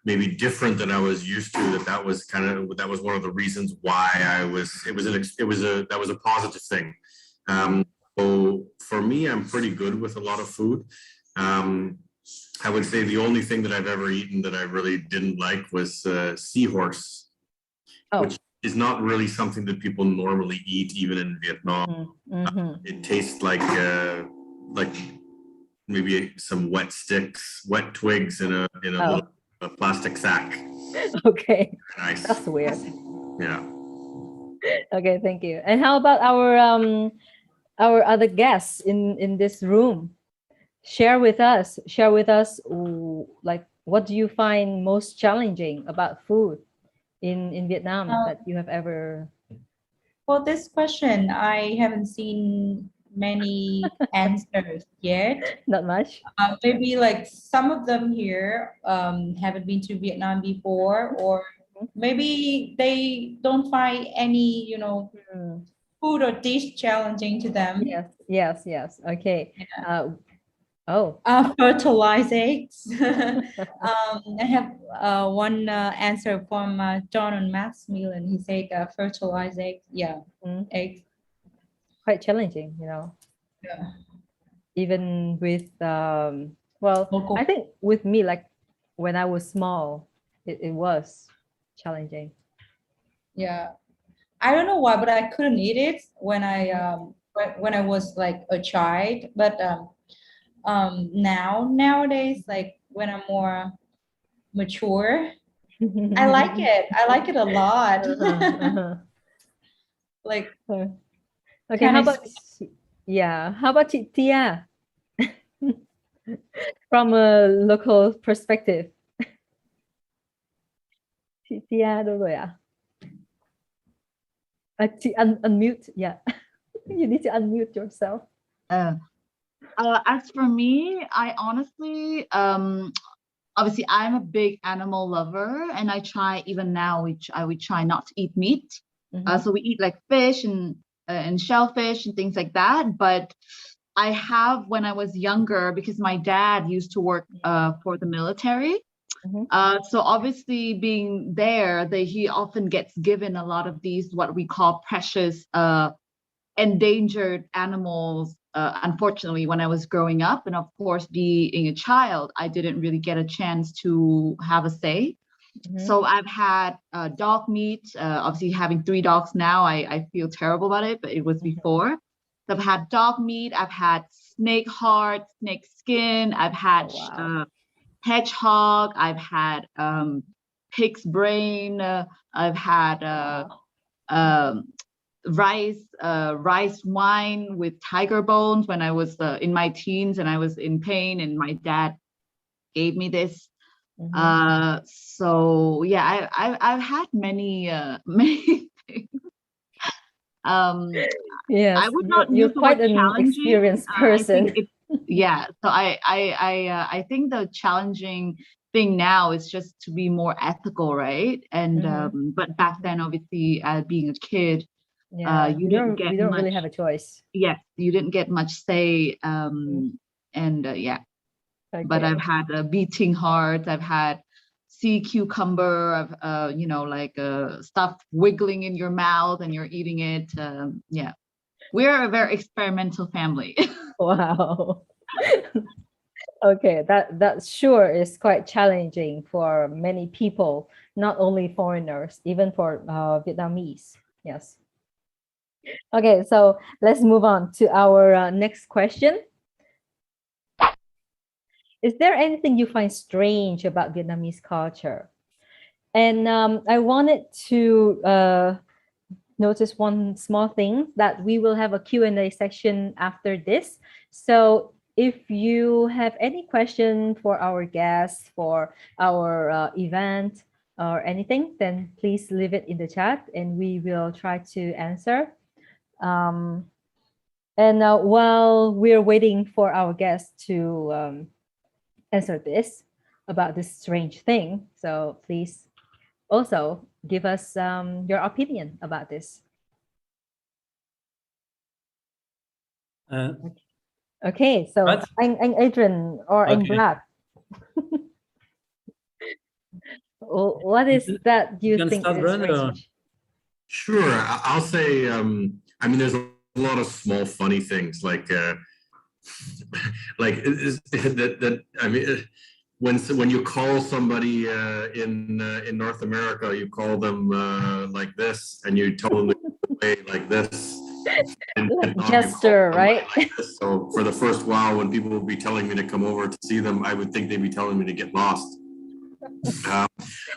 maybe different than I was used to, that was one of the reasons why that was a positive thing. So for me, I'm pretty good with a lot of food. I would say the only thing that I've ever eaten that I really didn't like was seahorse, which is not really something that people normally eat, even in Vietnam. It tastes like maybe some wet sticks, wet twigs in a little plastic sack. Okay, nice. That's weird. Yeah. Okay, thank you. And how about our other guests in this room? Share with us like what do you find most challenging about food in Vietnam that you have ever? For this question, I haven't seen many answers yet. Not much. Maybe like some of them here haven't been to Vietnam before, or maybe they don't find any, food or dish challenging to them. Yes. Okay. Yeah. Oh. Fertilized eggs. I have one answer from John and Maximilian. He said fertilized eggs. Yeah, eggs. Quite challenging, Yeah. Even with I think with me, like when I was small, it was challenging. Yeah, I don't know why, but I couldn't eat it when I was like a child. But nowadays, like when I'm more mature, I like it. I like it a lot. Like okay, how about Yeah. How about Tia? From a local perspective. Tia đâu rồi ạ? Unmute. Yeah. You need to unmute yourself. As for me, I honestly, obviously I'm a big animal lover, and I try, even now we try not to eat meat. So we eat like fish and shellfish and things like that. But I have, when I was younger, because my dad used to work for the military. So obviously being there, he often gets given a lot of these, what we call precious, endangered animals, unfortunately, when I was growing up. And of course, being a child, I didn't really get a chance to have a say. So I've had dog meat. Obviously, having 3 dogs now, I feel terrible about it, but it was before. So I've had dog meat. I've had snake heart, snake skin. I've had hedgehog. I've had pig's brain. I've had rice wine with tiger bones when I was in my teens and I was in pain, and my dad gave me this. So yeah, I've had many many things. Yes, I would not you're use the quite word an challenging. experienced person. Yeah, so I think the challenging thing now is just to be more ethical, right? And but back then, obviously, being a kid, you didn't get we don't much, really have a choice. Yes, you didn't get much say. Yeah. But I've had beating heart. I've had sea cucumber. I've you know, like stuff wiggling in your mouth and you're eating it. Yeah, we're a very experimental family. Wow. Okay, that sure is quite challenging for many people, not only foreigners, even for Vietnamese. Yes. Okay, so let's move on to our next question. Is there anything you find strange about Vietnamese culture? And I wanted to notice one small thing, that we will have a Q&A section after this. So if you have any question for our guests, for our event or anything, then please leave it in the chat and we will try to answer. And while we're waiting for our guests to answer this about this strange thing, so please also give us your opinion about this. Okay, so anh Adrian or anh Brad, what is that you think is strange? Sure, I'll say, I mean, there's a lot of small funny things like that. I mean, when you call somebody in North America, you call them like this, and you tell them to play like this. And gesture, right? Like this. So for the first while, when people would be telling me to come over to see them, I would think they'd be telling me to get lost.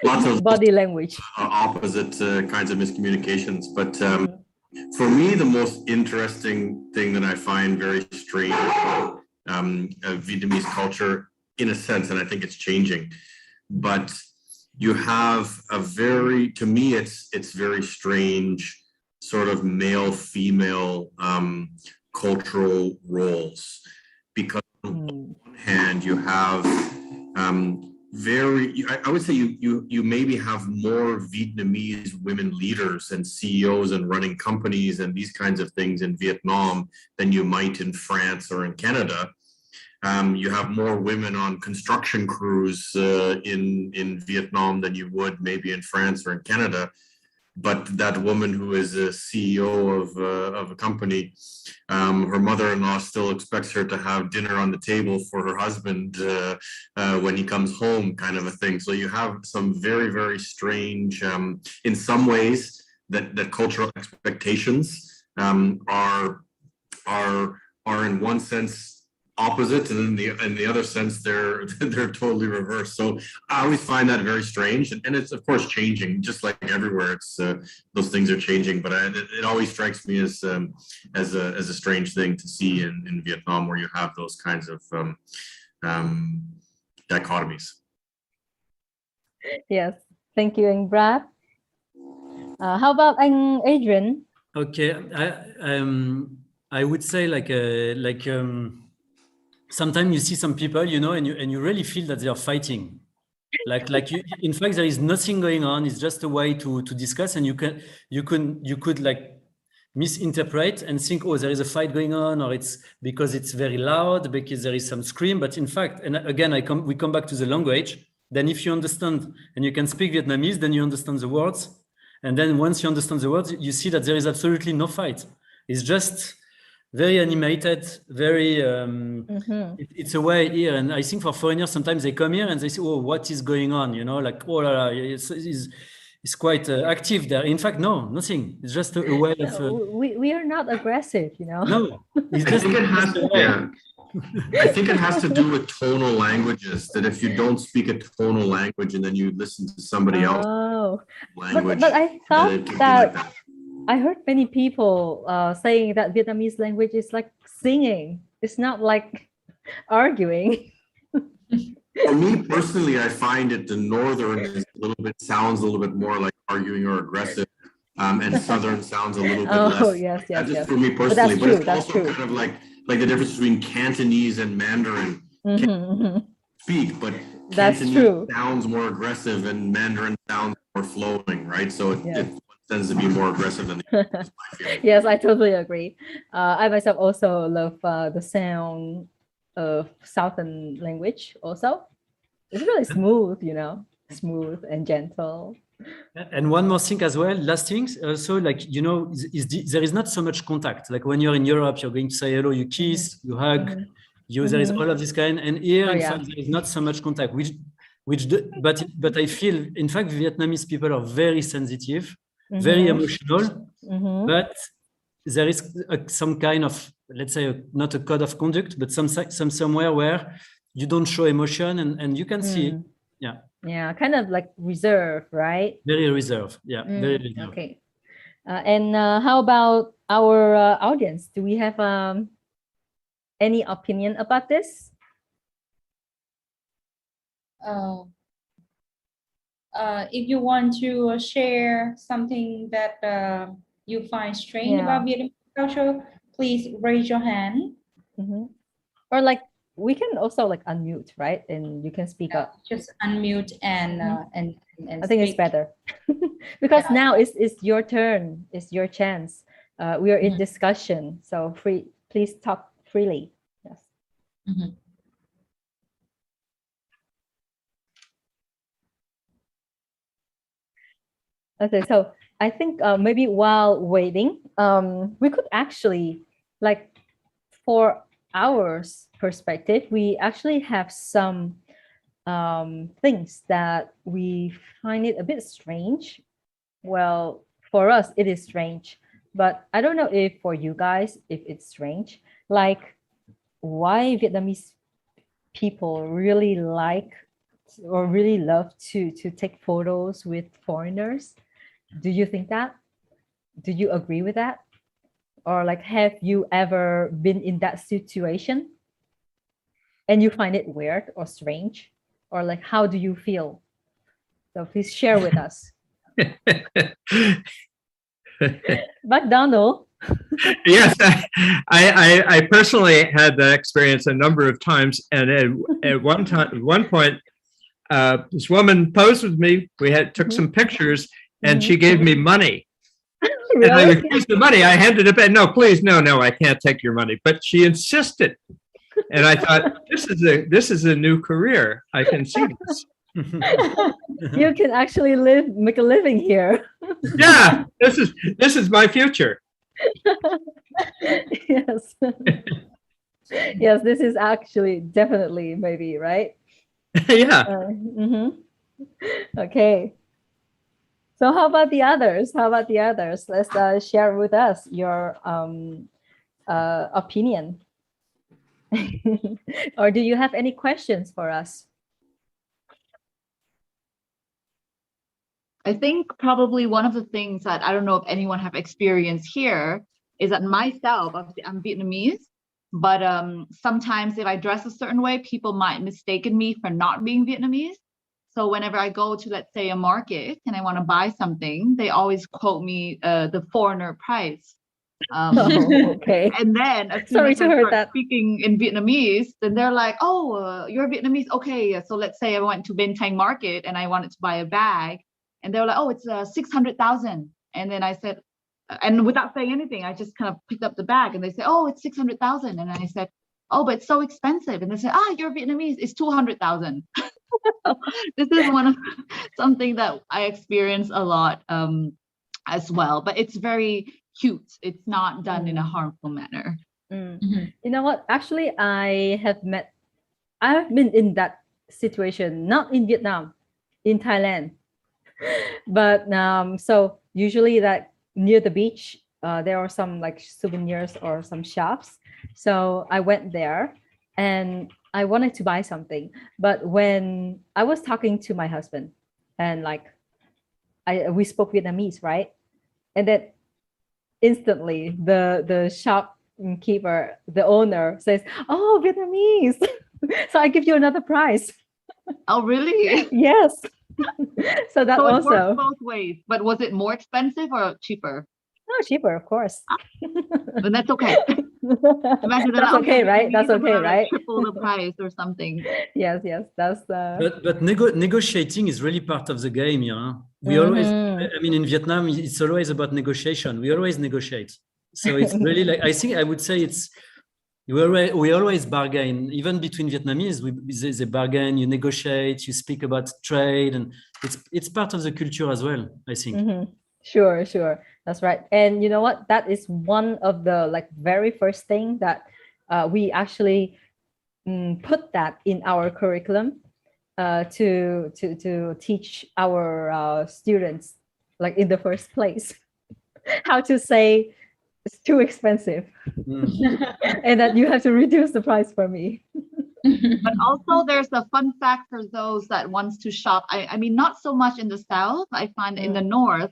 Lots of body language, opposite kinds of miscommunications. But for me, the most interesting thing that I find very strange about Vietnamese culture, in a sense, and I think it's changing, but you have a very, to me, it's very strange sort of male-female cultural roles, because on one hand you have I would say you maybe have more Vietnamese women leaders and CEOs and running companies and these kinds of things in Vietnam than you might in France or in Canada. You have more women on construction crews in Vietnam than you would maybe in France or in Canada. But that woman who is a CEO of a company, her mother-in-law still expects her to have dinner on the table for her husband when he comes home, kind of a thing. So you have some very, very strange, in some ways, that cultural expectations are in one sense opposite, and in the other sense, they're totally reversed. So I always find that very strange, and it's of course changing, just like everywhere. It's those things are changing, but it always strikes me as a strange thing to see in Vietnam, where you have those kinds of dichotomies. Yes, thank you, and Brad. How about Adrian? Okay, I would say sometimes you see some people, you know, and you really feel that they are fighting. Like you, in fact, there is nothing going on. It's just a way to discuss, and you could like misinterpret and think, oh, there is a fight going on, or it's because it's very loud, because there is some scream. But in fact, and again, we come back to the language. Then if you understand and you can speak Vietnamese, then you understand the words. And then once you understand the words, you see that there is absolutely no fight. It's just very animated, very, it's a way here. And I think for foreigners, sometimes they come here and they say, oh, what is going on? You know, like, oh, la, la, it's quite active there. In fact, no, nothing. It's just a way of... we are not aggressive, you know? No, it's just I think it has to do with tonal languages, that if you don't speak a tonal language and then you listen to somebody else language. But I thought that I heard many people saying that Vietnamese language is like singing. It's not like arguing. For me personally, I find it the northern is sounds a little bit more like arguing or aggressive, and southern sounds a little bit less. Oh, yes. That's just for me personally, but it's also kind of like the difference between Cantonese and Mandarin. Speak, but Cantonese sounds more aggressive and Mandarin sounds more flowing, right? So it tends to be more aggressive than the other. Yes, I totally agree. I myself also love the sound of Southern language also. It's really smooth, you know, smooth and gentle. And one more thing as well, last thing, also, like, you know, there is not so much contact. Like when you're in Europe, you're going to say hello, you kiss, you hug, there is all of this kind. And here, in fact, there is not so much contact, but I feel, in fact, Vietnamese people are very sensitive, very emotional, but there is some kind of, let's say, not a code of conduct, but somewhere where you don't show emotion, and you can see it. Yeah, kind of like reserved, right? Very reserved. Yeah, very reserved. Okay. And how about our audience? Do we have any opinion about this? If you want to share something that you find strange about Vietnamese culture, please raise your hand. Or like, we can also like unmute, right? And you can speak up. Just unmute and I think it's better because now it's your turn. It's your chance. We are in discussion, so please talk freely. Yes. Okay, so I think maybe while waiting, we could actually, like, for our perspective, we actually have some things that we find it a bit strange. Well, for us, it is strange, but I don't know if for you guys, if it's strange, like why Vietnamese people really like or really love to take photos with foreigners. Do you think that? Do you agree with that? Or like, have you ever been in that situation and you find it weird or strange? Or like, how do you feel? So please share with us. McDonald. Yes, I personally had that experience a number of times, and at one point, this woman posed with me. We took some pictures, and she gave me money. Really? And I refused the money. I handed it back. No, please, no, I can't take your money. But she insisted, and I thought, this is a new career. I can see this. You can actually make a living here. Yeah, this is my future. Yes. Yes, this is actually definitely maybe, right? Yeah. Okay. So how about the others? Let's share with us your opinion. Or do you have any questions for us? I think probably one of the things that I don't know if anyone have experienced here is that myself, obviously I'm Vietnamese, but sometimes if I dress a certain way, people might mistaken me for not being Vietnamese. So whenever I go to, let's say, a market and I want to buy something, they always quote me the foreigner price. Okay. And then as soon as I start speaking in Vietnamese, then they're like, oh, you're Vietnamese. Okay, so let's say I went to Bến Thành market and I wanted to buy a bag. And they were like, oh, it's 600,000. And then I said, and without saying anything, I just kind of picked up the bag and they said, oh, it's 600,000. And I said, oh, but it's so expensive. And they said, you're Vietnamese, it's 200,000. This is something that I experience a lot as well, but it's very cute. It's not done in a harmful manner. You know what? Actually, I've been in that situation, not in Vietnam, in Thailand. But so usually that near the beach, there are some like souvenirs or some shops. So I went there and I wanted to buy something. But when I was talking to my husband and like we spoke Vietnamese, right? And then instantly the shopkeeper, the owner says, oh, Vietnamese. So I give you another price. Oh, really? Yes. So that it also works both ways. But was it more expensive or cheaper? No, cheaper, of course. But that's okay. Imagine that's okay, right? That's okay, right? Triple the price or something. Yes, that's But negotiating is really part of the game, yeah. We always, I mean, in Vietnam, it's always about negotiation. We always negotiate. So it's really like, I would say it's, we always bargain, even between Vietnamese, they bargain, you negotiate, you speak about trade, and it's part of the culture as well, I think. Sure. That's right. And you know what? That is one of the like very first thing that we actually put that in our curriculum to teach our students, like in the first place, how to say it's too expensive and that you have to reduce the price for me. But also there's a fun fact for those that wants to shop. I mean, not so much in the South. I find in the North,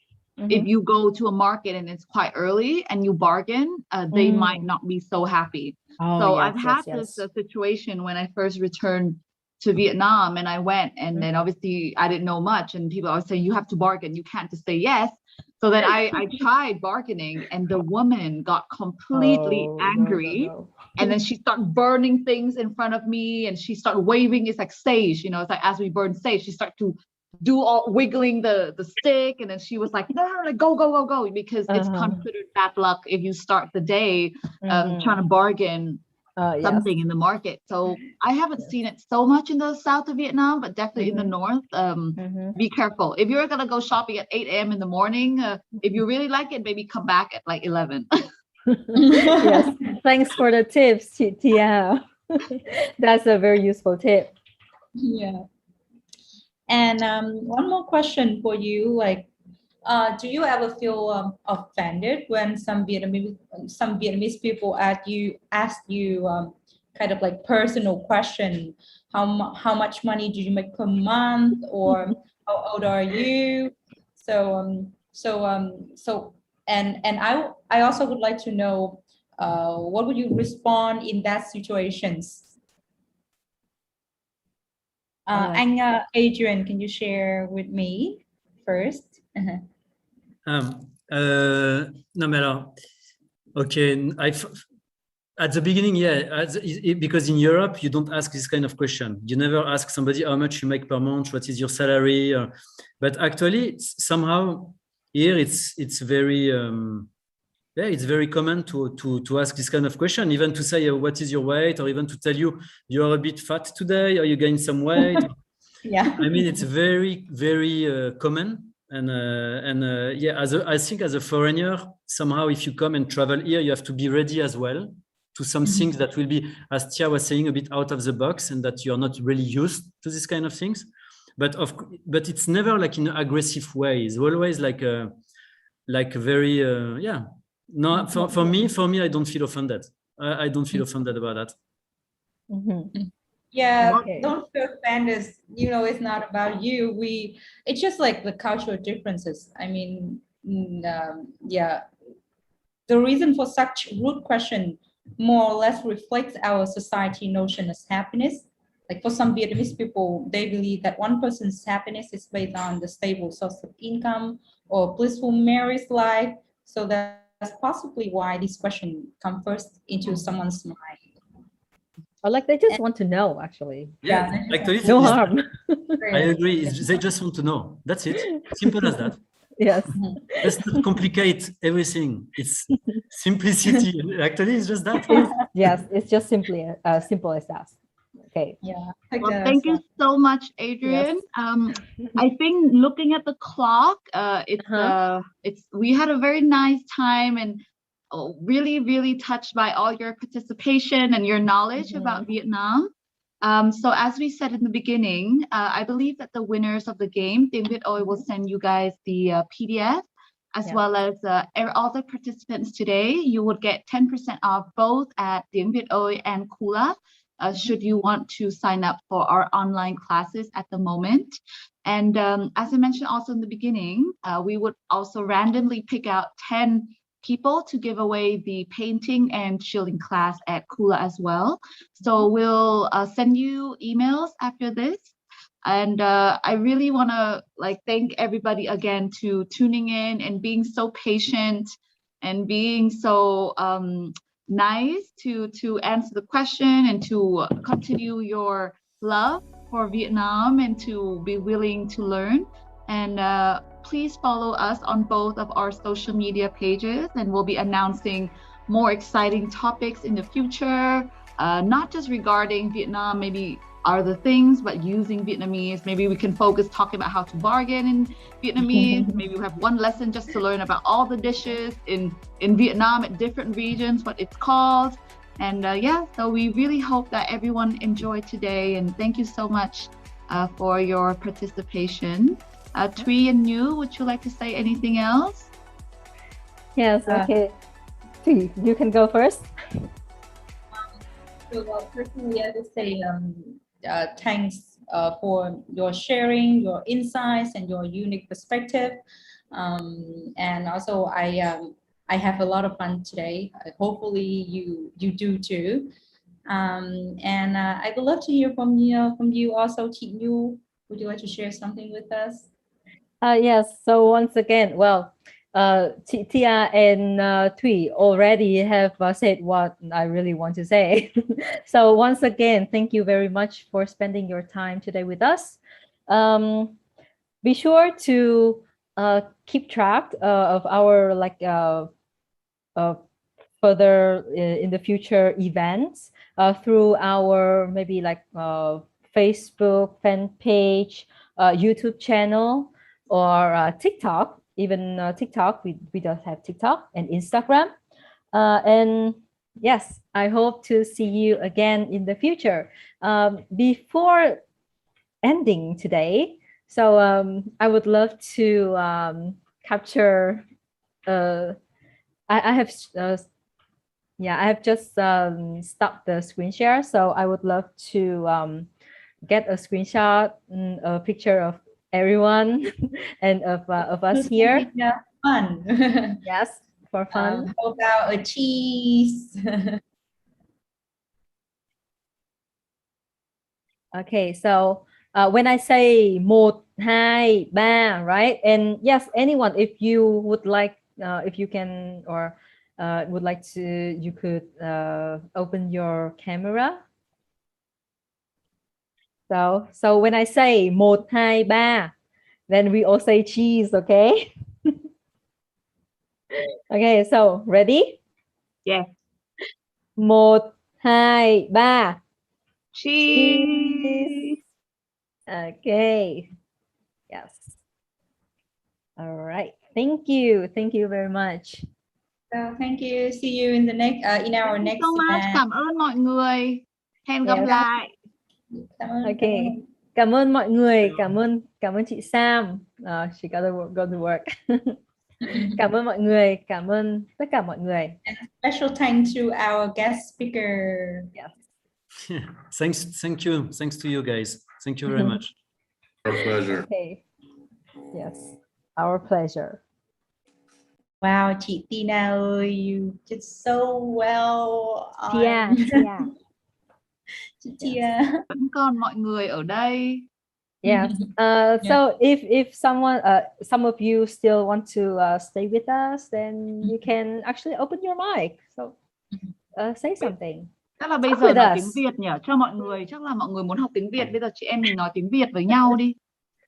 if you go to a market and it's quite early and you bargain, they might not be so happy. So yes, I've had this situation when I first returned to Vietnam and I went and then obviously I didn't know much and people always say, you have to bargain. You can't just say yes. So then I tried bargaining and the woman got completely angry. And then she started burning things in front of me and she started waving. It's like sage, you know, it's like as we burn sage, she started to do all wiggling the stick. And then she was like, no, like go, because it's considered bad luck if you start the day trying to bargain something in the market. So I haven't seen it so much in the south of Vietnam, but definitely in the north. Be careful. If you're going to go shopping at 8 a.m. in the morning, if you really like it, maybe come back at like 11. Yes, thanks for the tips, Tia. That's a very useful tip. Yeah. And one more question for you, like, do you ever feel offended when some Vietnamese people ask you kind of like personal question, how much money do you make per month, or how old are you? And I also would like to know what would you respond in that situations? Anh Adrian, can you share with me first? No matter. Okay, at the beginning, yeah, because in Europe you don't ask this kind of question. You never ask somebody how much you make per month, what is your salary. But actually, somehow here it's very it's very common to ask this kind of question, even to say what is your weight, or even to tell you are a bit fat today, or you gain some weight. Yeah, I mean it's very common. And yeah, I think as a foreigner, somehow if you come and travel here, you have to be ready as well to some things that will be, as Tia was saying, a bit out of the box, and that you're not really used to this kind of things. But it's never like in an aggressive way. It's always like a very yeah. No, for me, I don't feel offended. I don't feel offended about that. Yeah, Okay. don't feel offended. You know, it's not about you. It's just like the cultural differences. I mean, yeah, the reason for such rude question more or less reflects our society notion as happiness. Like for some Vietnamese people, they believe that one person's happiness is based on the stable source of income or blissful marriage life. So that's possibly why this question comes first into someone's mind. Or like they just want to know, actually. Yeah, actually, no harm. I agree. They just want to know. That's it. Simple as that. Yes. Let's not complicate everything. It's simplicity. Actually, it's just that. Yes, it's just simply simple as that. Okay. Yeah. Well, thank you so much, Adrian. I think looking at the clock, it's we had a very nice time and really touched by all your participation and your knowledge about Vietnam. So as we said in the beginning, I believe that the winners of the game, Tiếng Viet Oi will send you guys the PDF, as well as all the participants today. You would get 10% off both at Tiếng Viet Oi and KULA, should you want to sign up for our online classes at the moment. And as I mentioned also in the beginning, we would also randomly pick out 10 people to give away the painting and shielding class at KULA as well. So we'll send you emails after this. And I really want to thank everybody again to tuning in and being so patient and being so nice to answer the question and to continue your love for Vietnam and to be willing to learn. And please follow us on both of our social media pages, and we'll be announcing more exciting topics in the future, not just regarding Vietnam, maybe other things, but using Vietnamese. Maybe we can focus talking about how to bargain in Vietnamese. Maybe we have one lesson just to learn about all the dishes in Vietnam at different regions, what it's called. And yeah, so we really hope that everyone enjoyed today, and thank you so much for your participation. Thuy and Nhu, would you like to say anything else? Yes, okay. Thuy, you can go first. So personally, I would say thanks for your sharing, your insights, and your unique perspective. And also, I have a lot of fun today. Hopefully, you do too. And I would love to hear from you also, Chị Nhu. Would you like to share something with us? Yes. So once again, well, Tia and Thuy already have said what I really want to say. So once again, thank you very much for spending your time today with us. Be sure to keep track of our further in the future events through our maybe Facebook fan page, YouTube channel, or TikTok. Even TikTok, we don't have TikTok, and Instagram. And yes, I hope to see you again in the future. Before ending today, so I would love to capture. I have just stopped the screen share, so I would love to get a screenshot, a picture of everyone and of us here. Yeah, fun. Yes, for fun. How about a cheese? Okay, so when I say 1, 2, 3, right? And yes, anyone, if you would like, if you can, or would like to, you could open your camera. So when I say 1, 2, 3, then we all say cheese, okay? Okay, so ready? Yes. 1, 2, 3. Cheese. Okay. Yes. All right. Thank you. Thank you very much. So thank you. See you in the next in our next so much. event. Cảm ơn mọi người. Hẹn gặp lại. Okay. Cảm ơn mọi người. Cảm ơn chị Sam. She gotta go to work. Cảm ơn mọi người. Cảm ơn tất cả mọi người. And special thanks to our guest speaker. Yes. Thanks to you guys. Thank you very much. Our pleasure. Okay. Yes, our pleasure. Wow, chị Tina ơi, you did so well. Yeah. Chị Tia. Vẫn còn mọi người ở đây. Yeah. So if someone, some of you still want to stay with us, then you can actually open your mic. So say something. Chắc là bây giờ nói tiếng Việt nhỉ, cho mọi người, chắc là mọi người muốn học tiếng Việt, bây giờ chị em mình nói tiếng Việt với nhau đi.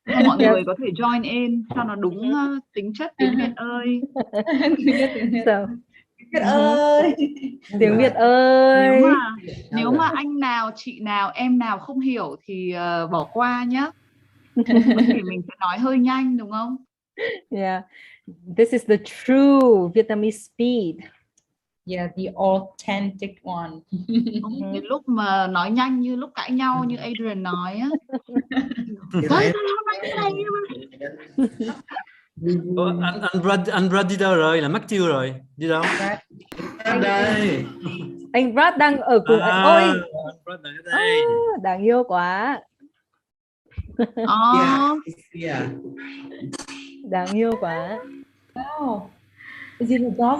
Cho mọi người có thể join in cho nó đúng tính chất tiếng Việt ơi. So, Việt ơi. tiếng Việt ơi. Nếu mà anh nào, chị nào, em nào không hiểu thì bỏ qua nhé. Thì mình sẽ nói hơi nhanh đúng không? Yeah, this is the true Vietnamese speed. Yeah, the authentic one. Cái lúc mà nói nhanh như lúc cãi nhau như Adrian nói á. Anh Brad đi đâu rồi? Là mất tiêu rồi. Đi đâu? Đây. Anh Brad đang ở cùng anh. Ôi, anh Brad đang ở đây. đáng yêu quá. Yeah. Đáng yêu quá. Wow. Is it a dog